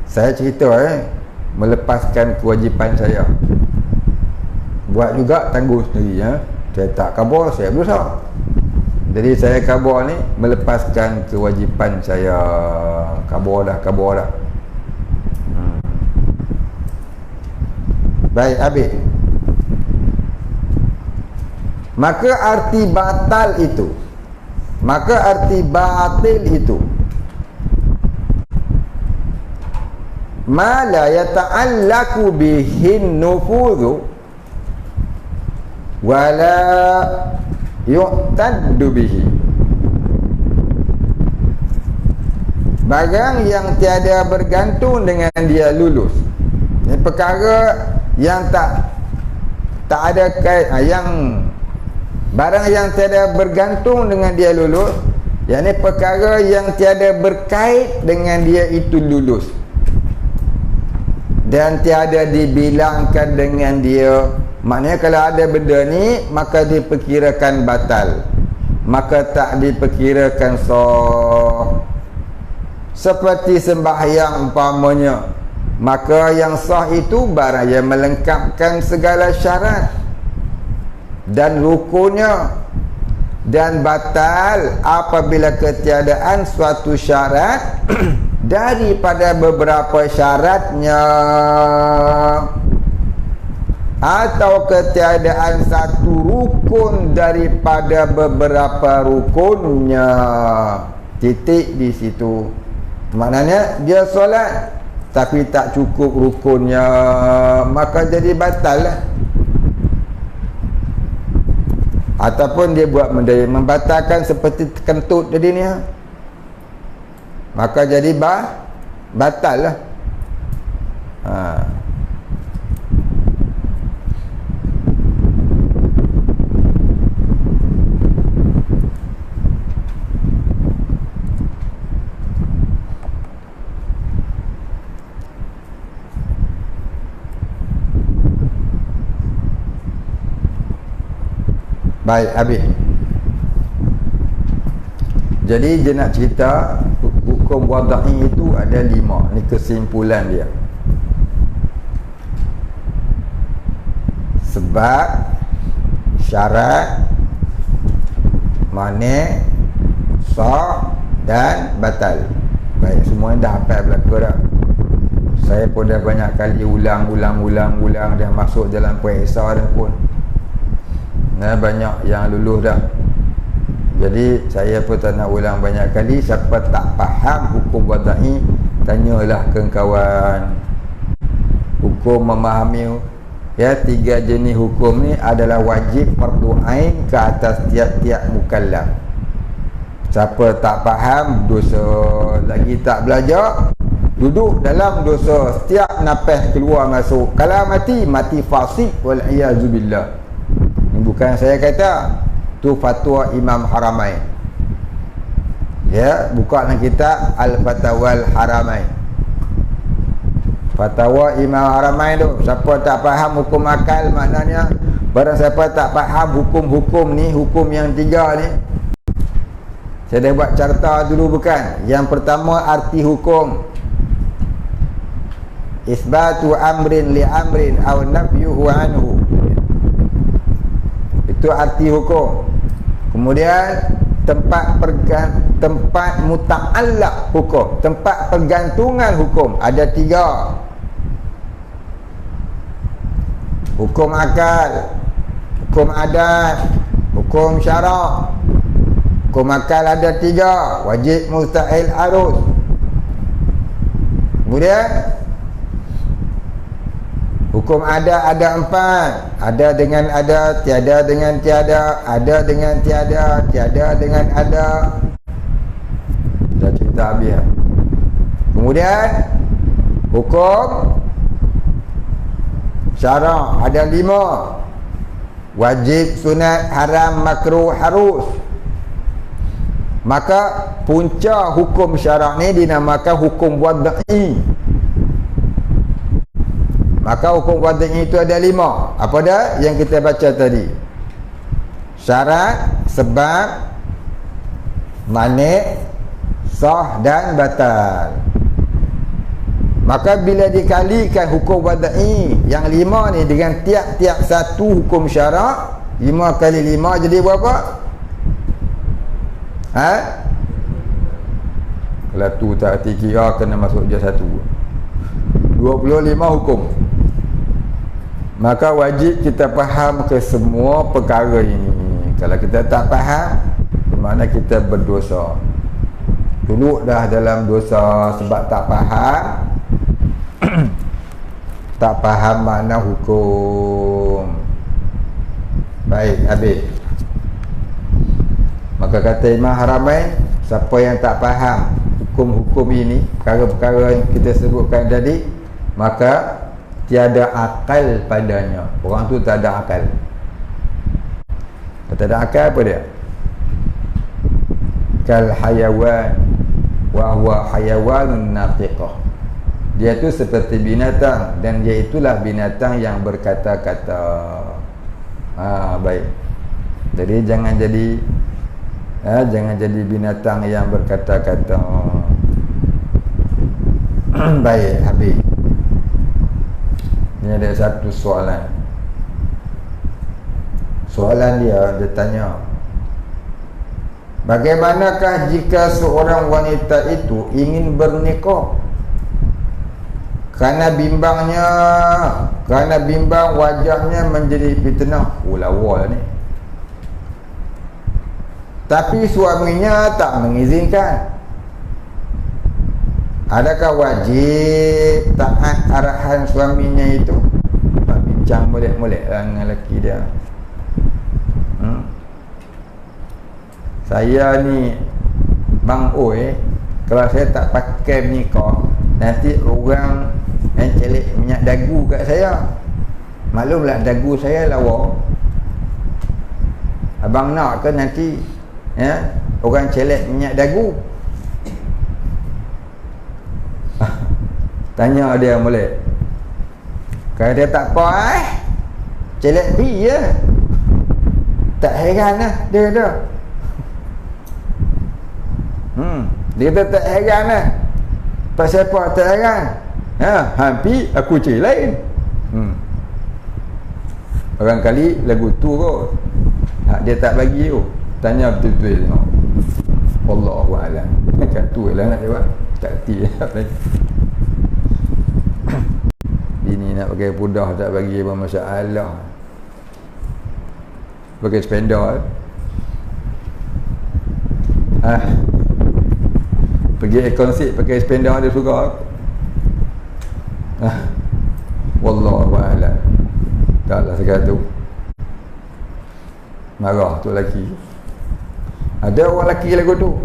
Saya cerita melepaskan kewajipan saya. Buat juga tangguh sendiri ya. Saya tak kabar, saya berdosa. Jadi saya kabar ni melepaskan kewajipan saya. Kabar dah. Baik, habis. Maka arti batil itu ma la yata'allaqu bihin nufudhu wa la yu'taddu bihi. Barang yang tiada bergantung dengan dia lulus. Ini perkara yang tak ada kait, barang yang tiada bergantung dengan dia lulus, yakni perkara yang tiada berkait dengan dia itu lulus dan tiada dibilangkan dengan dia. Maknanya kalau ada benda ni maka diperkirakan batal, maka tak diperkirakan sah. Seperti sembahyang umpamanya, maka yang sah itu barang yang melengkapkan segala syarat dan rukunnya, dan batal apabila ketiadaan suatu syarat daripada beberapa syaratnya, atau ketiadaan satu rukun daripada beberapa rukunnya. Titik di situ. Maknanya dia solat tapi tak cukup rukunnya, maka jadi batal lah. Ataupun dia buat benda yang membatalkan seperti kentut tadi ni, maka jadi batal lah. Baik, habis. Jadi dia nak cerita hukum wada'i itu ada 5. Ini kesimpulan dia. Sebab, syarat, mani', sah' dan batal. Baik, semua dah hafal belaka dah. Saya pun dah banyak kali ulang dah masuk dalam periksa dah pun. Banyak yang luluh dah. Jadi saya pun tak nak ulang banyak kali. Siapa tak faham hukum wada'i, tanyalah ke kawan. Hukum memahami 3 jenis hukum ni adalah wajib fardu ain ke atas tiap-tiap mukallaf. Siapa tak faham, dosa. Lagi tak belajar, duduk dalam dosa. Setiap nafas keluar masuk. Kalau mati fasik wal-iyazubillah. Bukan saya kata, tu fatwa Imam Haramain. Ya, buka dalam kitab Al-Fatawal Haramain. Fatwa Imam Haramain tu, siapa tak faham hukum akal, maknanya barang siapa tak faham hukum-hukum ni, hukum yang 3 ni, Saya dah buat carta dulu bukan? Yang pertama arti hukum. Isbatu amrin li amrin aw nafyuhu anhu. Itu arti hukum. Kemudian tempat muta'allaq hukum, tempat pergantungan hukum ada 3. Hukum akal, hukum adat, hukum syarak. Hukum akal ada 3, wajib, mustahil, harus. Kemudian hukum adat ada 4. Ada dengan ada, tiada dengan tiada, ada dengan tiada, tiada dengan ada. Dah cerita habis. Kemudian hukum syarak ada 5. Wajib, sunat, haram, makruh, harus. Maka punca hukum syarak ni dinamakan hukum wad'i. Maka hukum wad'i itu ada 5. Apa dah yang kita baca tadi? Syarat, sebab, manik, sah dan batal. Maka bila dikalikan hukum wad'i yang 5 ni dengan tiap-tiap satu hukum syarak, 5 kali 5 jadi berapa? Kalau tu tak hati kira kena masuk je 1. 25 hukum. Maka wajib kita faham ke semua perkara ini. Kalau kita tak faham, bermakna kita berdosa. Dulu dah dalam dosa sebab tak faham. Tak faham makna hukum. Baik, habis. Maka kata Imam Haramain, siapa yang tak faham hukum-hukum ini, perkara-perkara yang kita sebutkan tadi, maka tiada akal padanya. Orang tu tak ada akal. Tak ada akal apa dia? Kal hayawan wa huwa hayawanun natiqah. Dia tu seperti binatang, dan dia itulah binatang yang berkata-kata. Baik. Jadi jangan jadi binatang yang berkata-kata. Baik, habis. Ini ada satu soalan. Soalan dia tanya, bagaimanakah jika seorang wanita itu ingin bernikah kerana bimbang wajahnya menjadi fitnah? Lawa ni. Tapi suaminya tak mengizinkan. Adakah wajib taat arahan suaminya itu? Bincang molek-molek dengan lelaki dia. Saya ni Bang Oi, kalau saya tak pakai nikah, nanti orang yang celik minyak dagu kat saya. Maklumlah dagu saya lawa. Abang nak ke nanti orang celik minyak dagu? Tanya dia boleh. Kalau dia tak apa, celik pi je. Tak heran lah dia dah. Dia kata tak heran lah. Pasal apa tak heran? Hampir aku cik lain. Barangkali lagu tu kot. Dia tak bagi tu. Tanya betul-betul. Wallahualam. Kat tu lah nak jawab. Tak hati lah. Bini nak pakai pudah tak bagi apa masalah. Pakai spender. Pergi konsert pakai spender dia suka. Wallahualam. Taklah sekat tu. Marah tu lelaki. Ada orang lelaki lagu tu.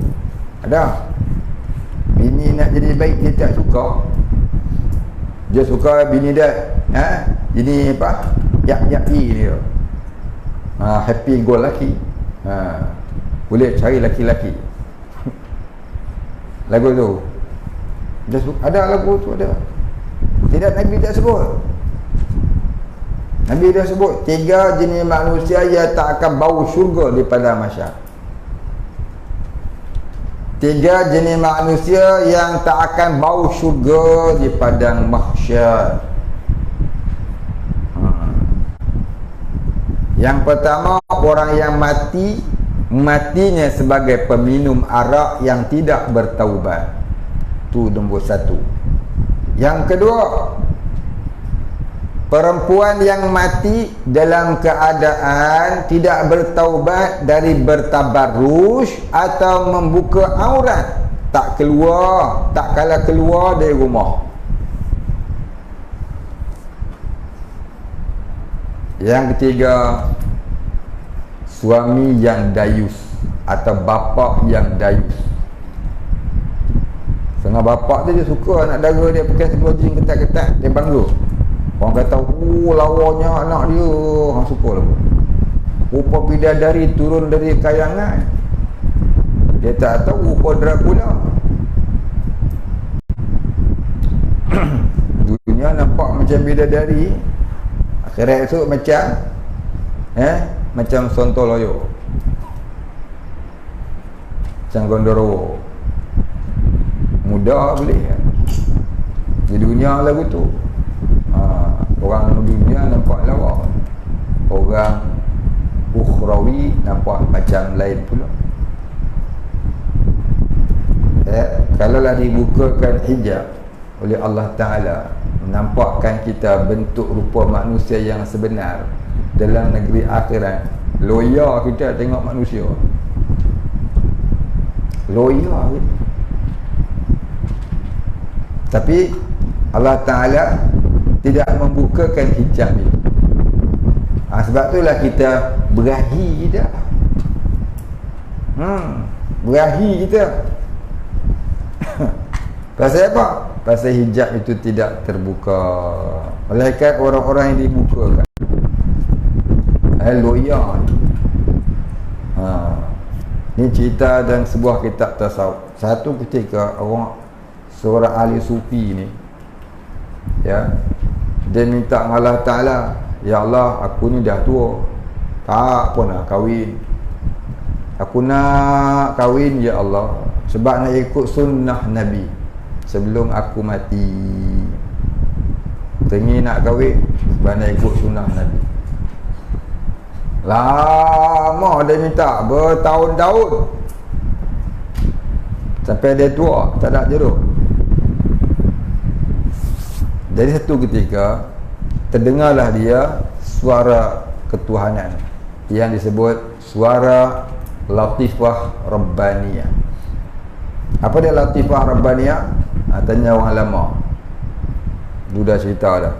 Ada. Bini nak jadi baik dia tak suka. Dia suka bini dia. Bini apa? Yak-yak dia. Happy go lelaki. Boleh cari lelaki-lelaki. Lagu tu. Dia suka. Ada lagu tu ada. Tidak, Nabi tak sebut. Nabi dah sebut 3 jenis manusia yang tak akan bau syurga di padang mahsyar. 3 jenis manusia yang tak akan bau syurga di padang mahsyar. Yang pertama, orang yang matinya sebagai peminum arak yang tidak bertaubat. Itu nombor 1. Yang kedua, perempuan yang mati dalam keadaan tidak bertaubat dari bertabarruj atau membuka aurat, tak kala keluar dari rumah. Yang ketiga, suami yang dayus atau bapa yang dayus. Setengah bapa tu dia suka anak dara dia pakai segelojing ketat-ketat, dia bangga. Orang kata, lawanya anak dia, orang suka lah. Rupa bidadari turun dari kayangan. Dia tak tahu rupa Dracula. Dunia nampak macam bidadari, akhirat esok macam Sontoloyo, macam Gondorowo. Mudah boleh kan? Di dunia lagu tu orang dunia nampak lawa, orang ukhrawi nampak macam lain pula. Kalaulah dibukakan hijab oleh Allah Ta'ala, menampakkan kita bentuk rupa manusia yang sebenar dalam negeri akhirat, loya kita tengok manusia, loya kita. Tapi Allah Ta'ala tidak membukakan hijab itu. Sebab itulah kita berahi kita. Berahi kita. Pasal apa? Pasal hijab itu tidak terbuka. Malaikat orang-orang yang dibukakan. Loya. Ini cerita dalam sebuah kitab tasawuf. Satu ketika seorang ahli sufi ni, ya, dia minta dengan Allah Ta'ala, ya Allah, aku ni dah tua, tak pun nak kahwin. Aku nak kahwin ya Allah, sebab nak ikut sunnah Nabi sebelum aku mati. Teringin nak kahwin sebab nak ikut sunnah Nabi. Lama dia minta, bertahun-tahun, sampai dia tua, tak ada jodoh. Jadi satu ketika terdengarlah dia suara ketuhanan yang disebut suara Latifah Rabbaniyah. Apa dia Latifah Rabbaniyah? Tanya orang lama. Dia dah cerita dah.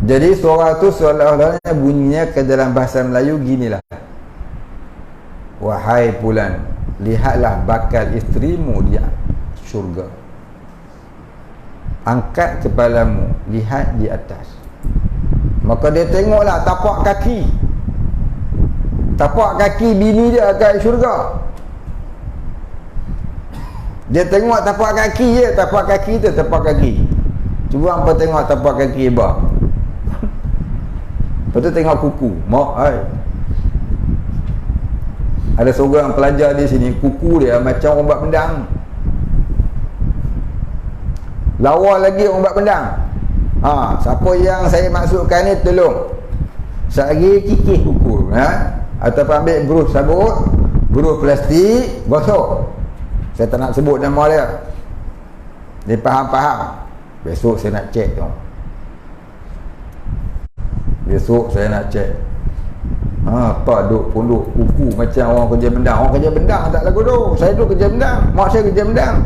Jadi suara tu seolah-olahnya bunyinya ke dalam bahasa Melayu ginilah. Wahai Fulan, lihatlah bakal isterimu di syurga. Angkat kepalamu, lihat di atas. Maka dia tengoklah tapak kaki bini dia kat syurga. Dia tengok tapak kaki je, tapak kaki. Cuba hampa tengok tapak kaki Abah. Lepas tu tengok kuku. Mak, ada seorang pelajar di sini, kuku dia macam orang buat pendang. Lawa lagi orang buat pendang. Siapa yang saya maksudkan ni tolong sehari kikis kuku, ataupun ambil brush sabut, brush plastik, gosok. Saya tak nak sebut nama dia. Dia faham. Besok saya nak cek tu. Apa duk pondok kuku macam orang kerja bendang. Orang kerja bendang tak lagu tu. Saya duk kerja bendang, mak saya kerja bendang.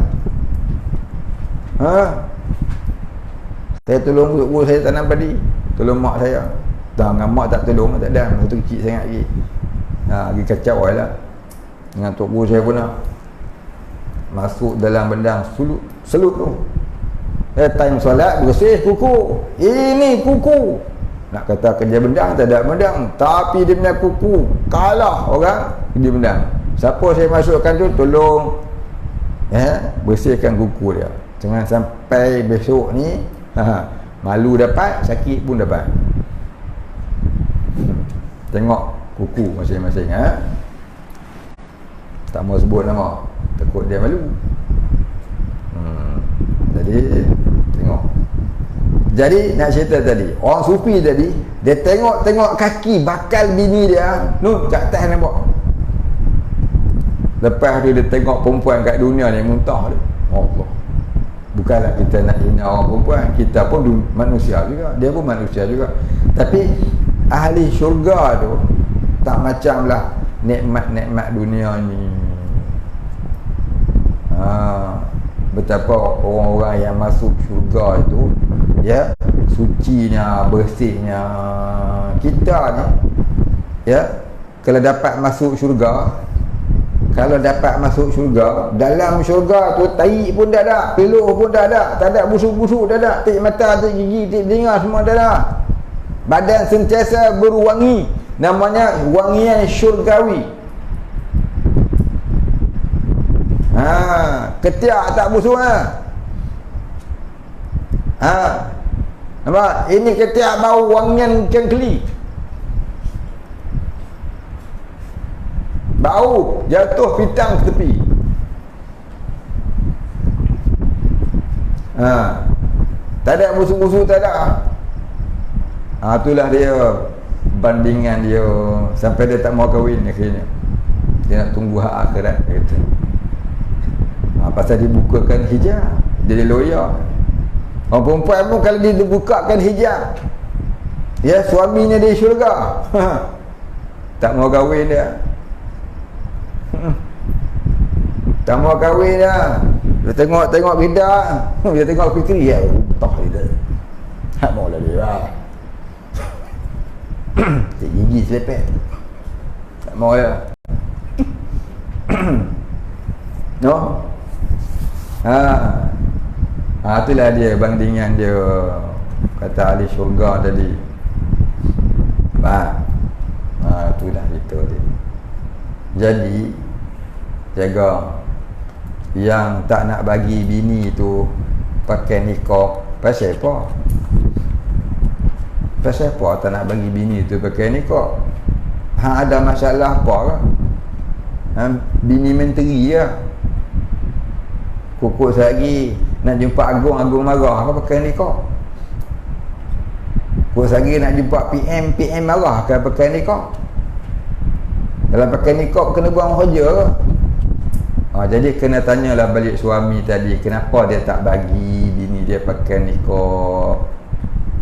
Saya tolong guru saya tanam padi, tolong mak saya. Dengan mak tak tolong, tak ada. Satu kecil sangat lagi. Lagi kacau lah. Dengan tok guru saya pun masuk dalam bendang, selut tu. Time solat bersih kuku. Ini kuku. Nak kata kerja bendang, tak ada bendang, tapi dia punya kuku kalah orang kerja bendang. Siapa saya masukkan tu, tolong bersihkan kuku dia. Jangan sampai besok ni malu dapat, sakit pun dapat. Tengok kuku masing-masing. Tak mau sebut nama, takut dia malu. Jadi tengok. Jadi nak cerita tadi, orang sufi tadi, dia tengok kaki bakal bini dia kat atas nampak. Lepas tu dia tengok perempuan kat dunia ni muntah dia. Allah. Bukanlah kita nak hina orang perempuan, kita pun manusia juga, dia pun manusia juga. Tapi ahli syurga tu tak macamlah nikmat-nikmat dunia ni. Betapa orang-orang yang masuk syurga itu, ya, sucinya, bersihnya. Kita ni, ya, kalau dapat masuk syurga, dalam syurga tu tahi pun dah ada, peluh pun dah ada, tak ada busuk-busuk dah ada, tik mata, tik gigi, tik telinga semua dah ada. Badan sentiasa berwangi, namanya wangian syurgawi. Ketiak tak busuk nampak? Ini ketiak bau wangian kengkeli. Bau jatuh pitang ke tepi. Tak ada busuk-busuk, tak ada. Itulah dia bandingan dia sampai dia tak mau kahwin akhirnya. Dia nak tunggu hak akhirat, dia kata. Pasal dibukakan hijab, dia lawyer. Orang perempuan pun kalau dia dibukakan hijab, ya, suaminya di syurga, tak mau kahwin dia. Tak mau kahwin dah. Dia tengok bidak, dia tengok fikri, ya, entah dia. Tak mau lah dia. Cik gigi selepet. Tak mau ya. No? Itulah dia bandingan dia, kata ahli syurga tadi. Itulah itu dia. Jadi jaga yang tak nak bagi bini tu pakai nikah. Pasal apa? Pasal apa tak nak bagi bini tu pakai nikah? Ada masalah apa ke? Bini menteri lah. Kukuk lagi nak jumpa Agung marah apa pakai nikah. Kukuk lagi nak jumpa PM marah ke pakai nikah. Dalam pakai nikah kena buang hoja. Jadi kena tanyalah balik suami tadi, kenapa dia tak bagi bini dia pakai nikah.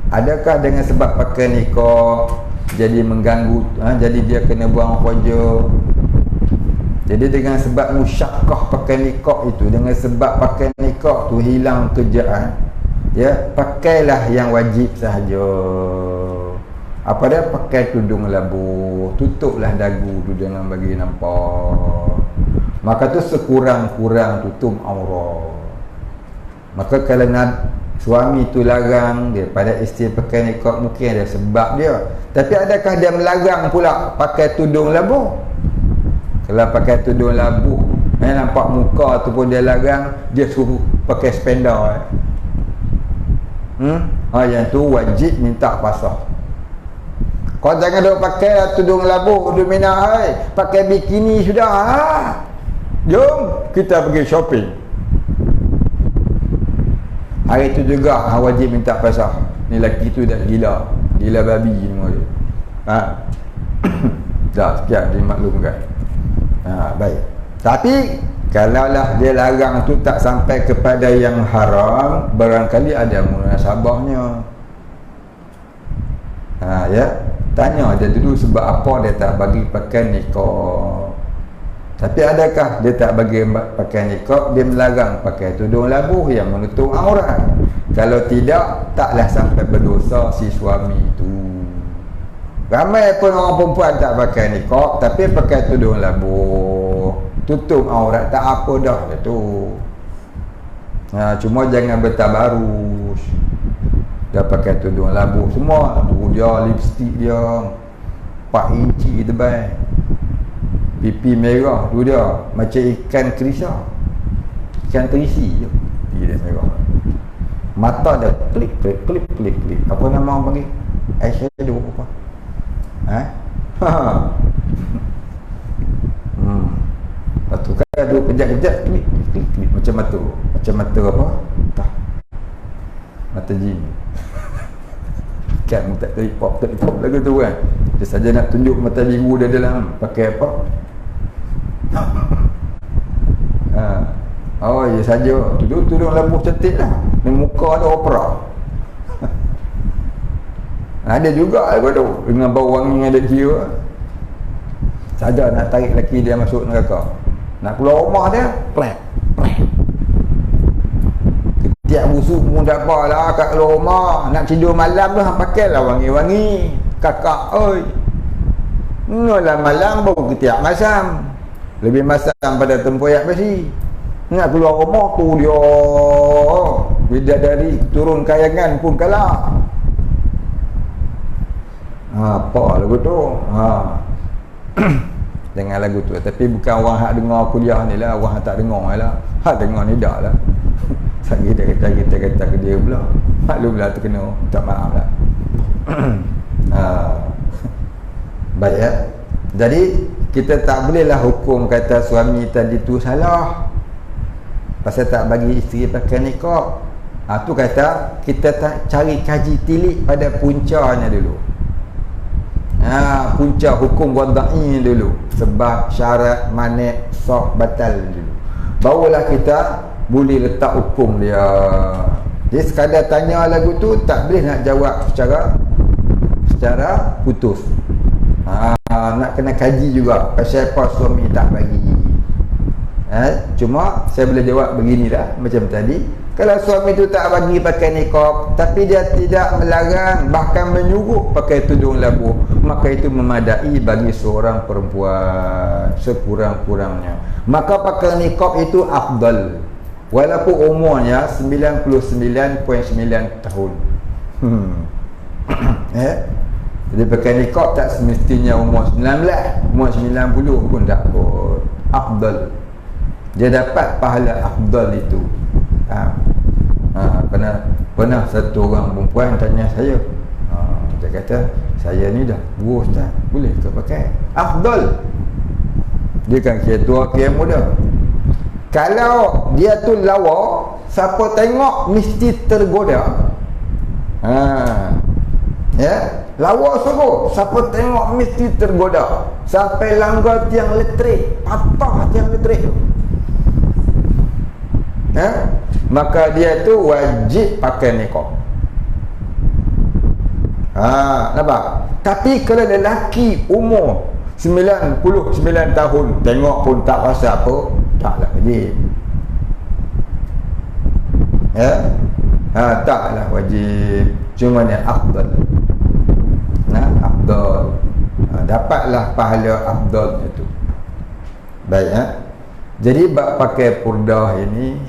Adakah dengan sebab pakai nikah jadi mengganggu, jadi dia kena buang hoja. Jadi dengan sebab musyakkah pakai nikah itu, dengan sebab pakai nikah tu hilang kerjaan, ya, pakailah yang wajib sahaja. Apa dia? Pakai tudung labuh, tutuplah dagu tu jangan bagi nampak. Maka tu sekurang-kurang tutup aurat. Maka kalau nak suami tu larang dia pada isteri pakai nikah, mungkin ada sebab dia. Tapi adakah dia melarang pula pakai tudung labuh? Kalau pakai tudung labuh, nampak muka tu pun dia larang, dia suruh pakai spender. Yang tu wajib minta pasah. Kau jangan duk pakai tudung labuh, duk minah, pakai bikini sudah. Jom kita pergi shopping. Hari tu juga wajib minta pasah. Ni lelaki tu dah gila babi semua dia. Dah sekian dimaklumkan. Baik. Tapi kalaulah dia larang tu tak sampai kepada yang haram, barangkali ada munasabahnya. Ya, tanya dia dulu sebab apa dia tak bagi pakai nikah. Tapi adakah dia tak bagi pakai nikah, dia melarang pakai tudung labuh yang menutup aurat? Kalau tidak, taklah sampai berdosa si suami itu. Ramai pun orang perempuan tak pakai nikah tapi pakai tudung labuh, tutup aurat, tak apa dah tu. Cuma jangan bertabarus. Dah pakai tudung labuh semua, tu dia lipstick dia 4 inci tebal, pipi merah tu dia macam ikan kerisa, ikan terisi je, dia merah. Mata dia klip. Apa nama orang panggil? Eyeshadow apa? Lepas tu kejap-kejap klik, macam mata apa? Tak. Mata jin. Kan tak teripop lagu tu kan. Dia saja nak tunjuk mata biru dia dalam pakai apa? Oh ya saja. Tudung lampu cantik lah. Muka ada opera. Ada juga lagu tu dengan bau wangi yang ada dia. Saja nak tarik lelaki dia masuk neraka. Nak keluar rumah dia, plek. Ketiak busuk pun tak apalah kat keluar rumah. Nak tidur malam tu hang pakailah wangi-wangi. Kakak oi. Nolah malam baru ketiak masam. Lebih masam pada tempoyak besi. Nak keluar rumah tu dia bidadari turun kayangan pun kalah. Apa lagu tu? Jangan lagu tu. Tapi bukan orang hak dengar kuliah ni lah, orang hak tak dengar lah. Hak dengar ni dah lah. Sagi dia kata ke dia pula. Hak lu pula terkena. Tak maaf lah. Baik ya. Jadi kita tak bolehlah hukum kata suami tadi tu salah pasal tak bagi isteri pakai niqab. Tu kata kita tak cari kaji tilik pada puncanya dulu. Punca hukum wadai dulu, sebab syarat manik sah batal dulu, barulah kita boleh letak hukum dia. Jadi sekadar tanya lagu tu tak boleh nak jawab secara putus. Nak kena kaji juga pasal apa suami tak bagi. Cuma saya boleh jawab beginilah macam tadi. Kalau suami tu tak bagi pakai niqab tapi dia tidak melarang, bahkan menyuruh pakai tudung labuh, maka itu memadai bagi seorang perempuan sekurang-kurangnya. Maka pakai niqab itu afdal walaupun umurnya 99.9 tahun. Jadi pakai niqab tak semestinya umur 19, umur 90 pun tak pun afdal. Dia dapat pahala afdal itu. Pernah satu orang perempuan tanya saya, dia kata saya ni dah tua Ustaz, boleh ke pakai? Afdal. Dia kan kira tua kira muda. Kalau dia tu lawa, siapa tengok mesti tergoda. Lawa suruh, siapa tengok mesti tergoda. Sampai langgar tiang elektrik, patah tiang elektrik tu. Maka dia tu wajib pakai niqab. Nampak? Tapi kalau lelaki umur 99 tahun tengok pun tak rasa apa, taklah wajib. Taklah wajib. Cuma ni afdal. Afdal. Dapatlah pahala afdal itu. Baik. Jadi bab pakai purdah ini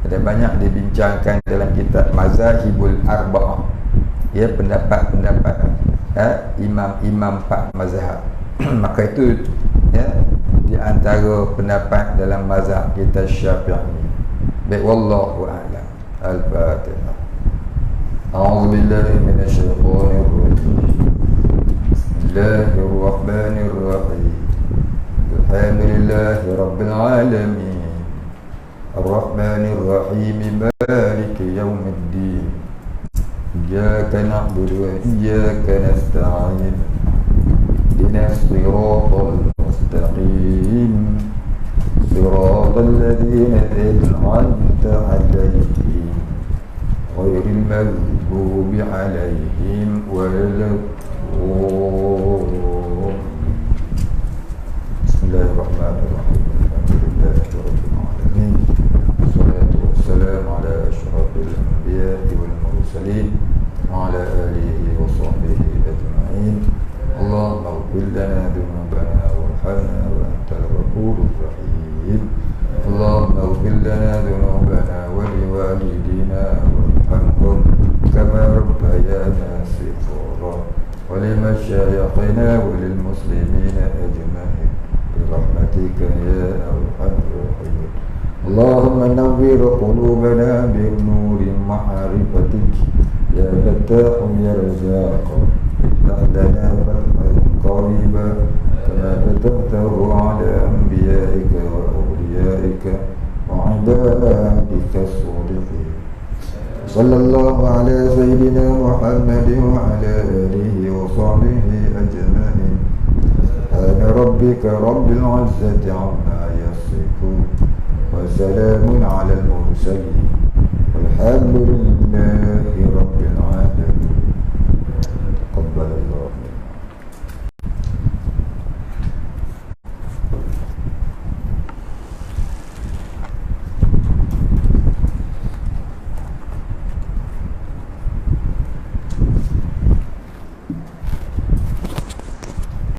ada banyak dibincangkan dalam kitab Mazahibul Arba'ah. Ya, pendapat-pendapat imam-imam 4 mazhab. Maka itu di antara pendapat dalam mazhab kita Syafi'i. Baik, wallahu a'lam. Al-Fatihah. A'udzu billahi minasyaitonir rajim. Bismillahirrahmanirrahim. Alhamdulillahi rabbil alamin. Ar-Rahmanir Rahim, Maliki Yawmiddin. Iyyaka na'budu wa iyyaka nasta'in. Ihdinas siratal mustaqim. Siratal ladzina an'amta 'alaihim ghairil maghdubi 'alaihim waladdallin. Bismillahirrahmanirrahim. Assalamu ala asyrafil anbiya'i wal mursalin wa ala alihi wa sahbihi ajma'in. Allahumma ighfir lana dhunubana warhamna wa antal ghafurur rahim. Allahumma ighfir lana dhunubana wa liwalidina warhamhum kama rabbayana shighara wa limashayikhina wa lil muslimina ajma'in birahmatika ya arhamar rahimin. Allahumma nawwir qulubana bin nuri ma'rifatik ya Fattah ya Razzaq. Iftah lana fathan qariba kama fatahtahu ala anbiya'ika wa awliyaika sallallahu ala sayyidina Muhammadin wa ala alihi wa sahbihi ajma'in. Ana rabbika rabbil izzati amma yasifun wa salamun ala al mursalin walhamdulillahi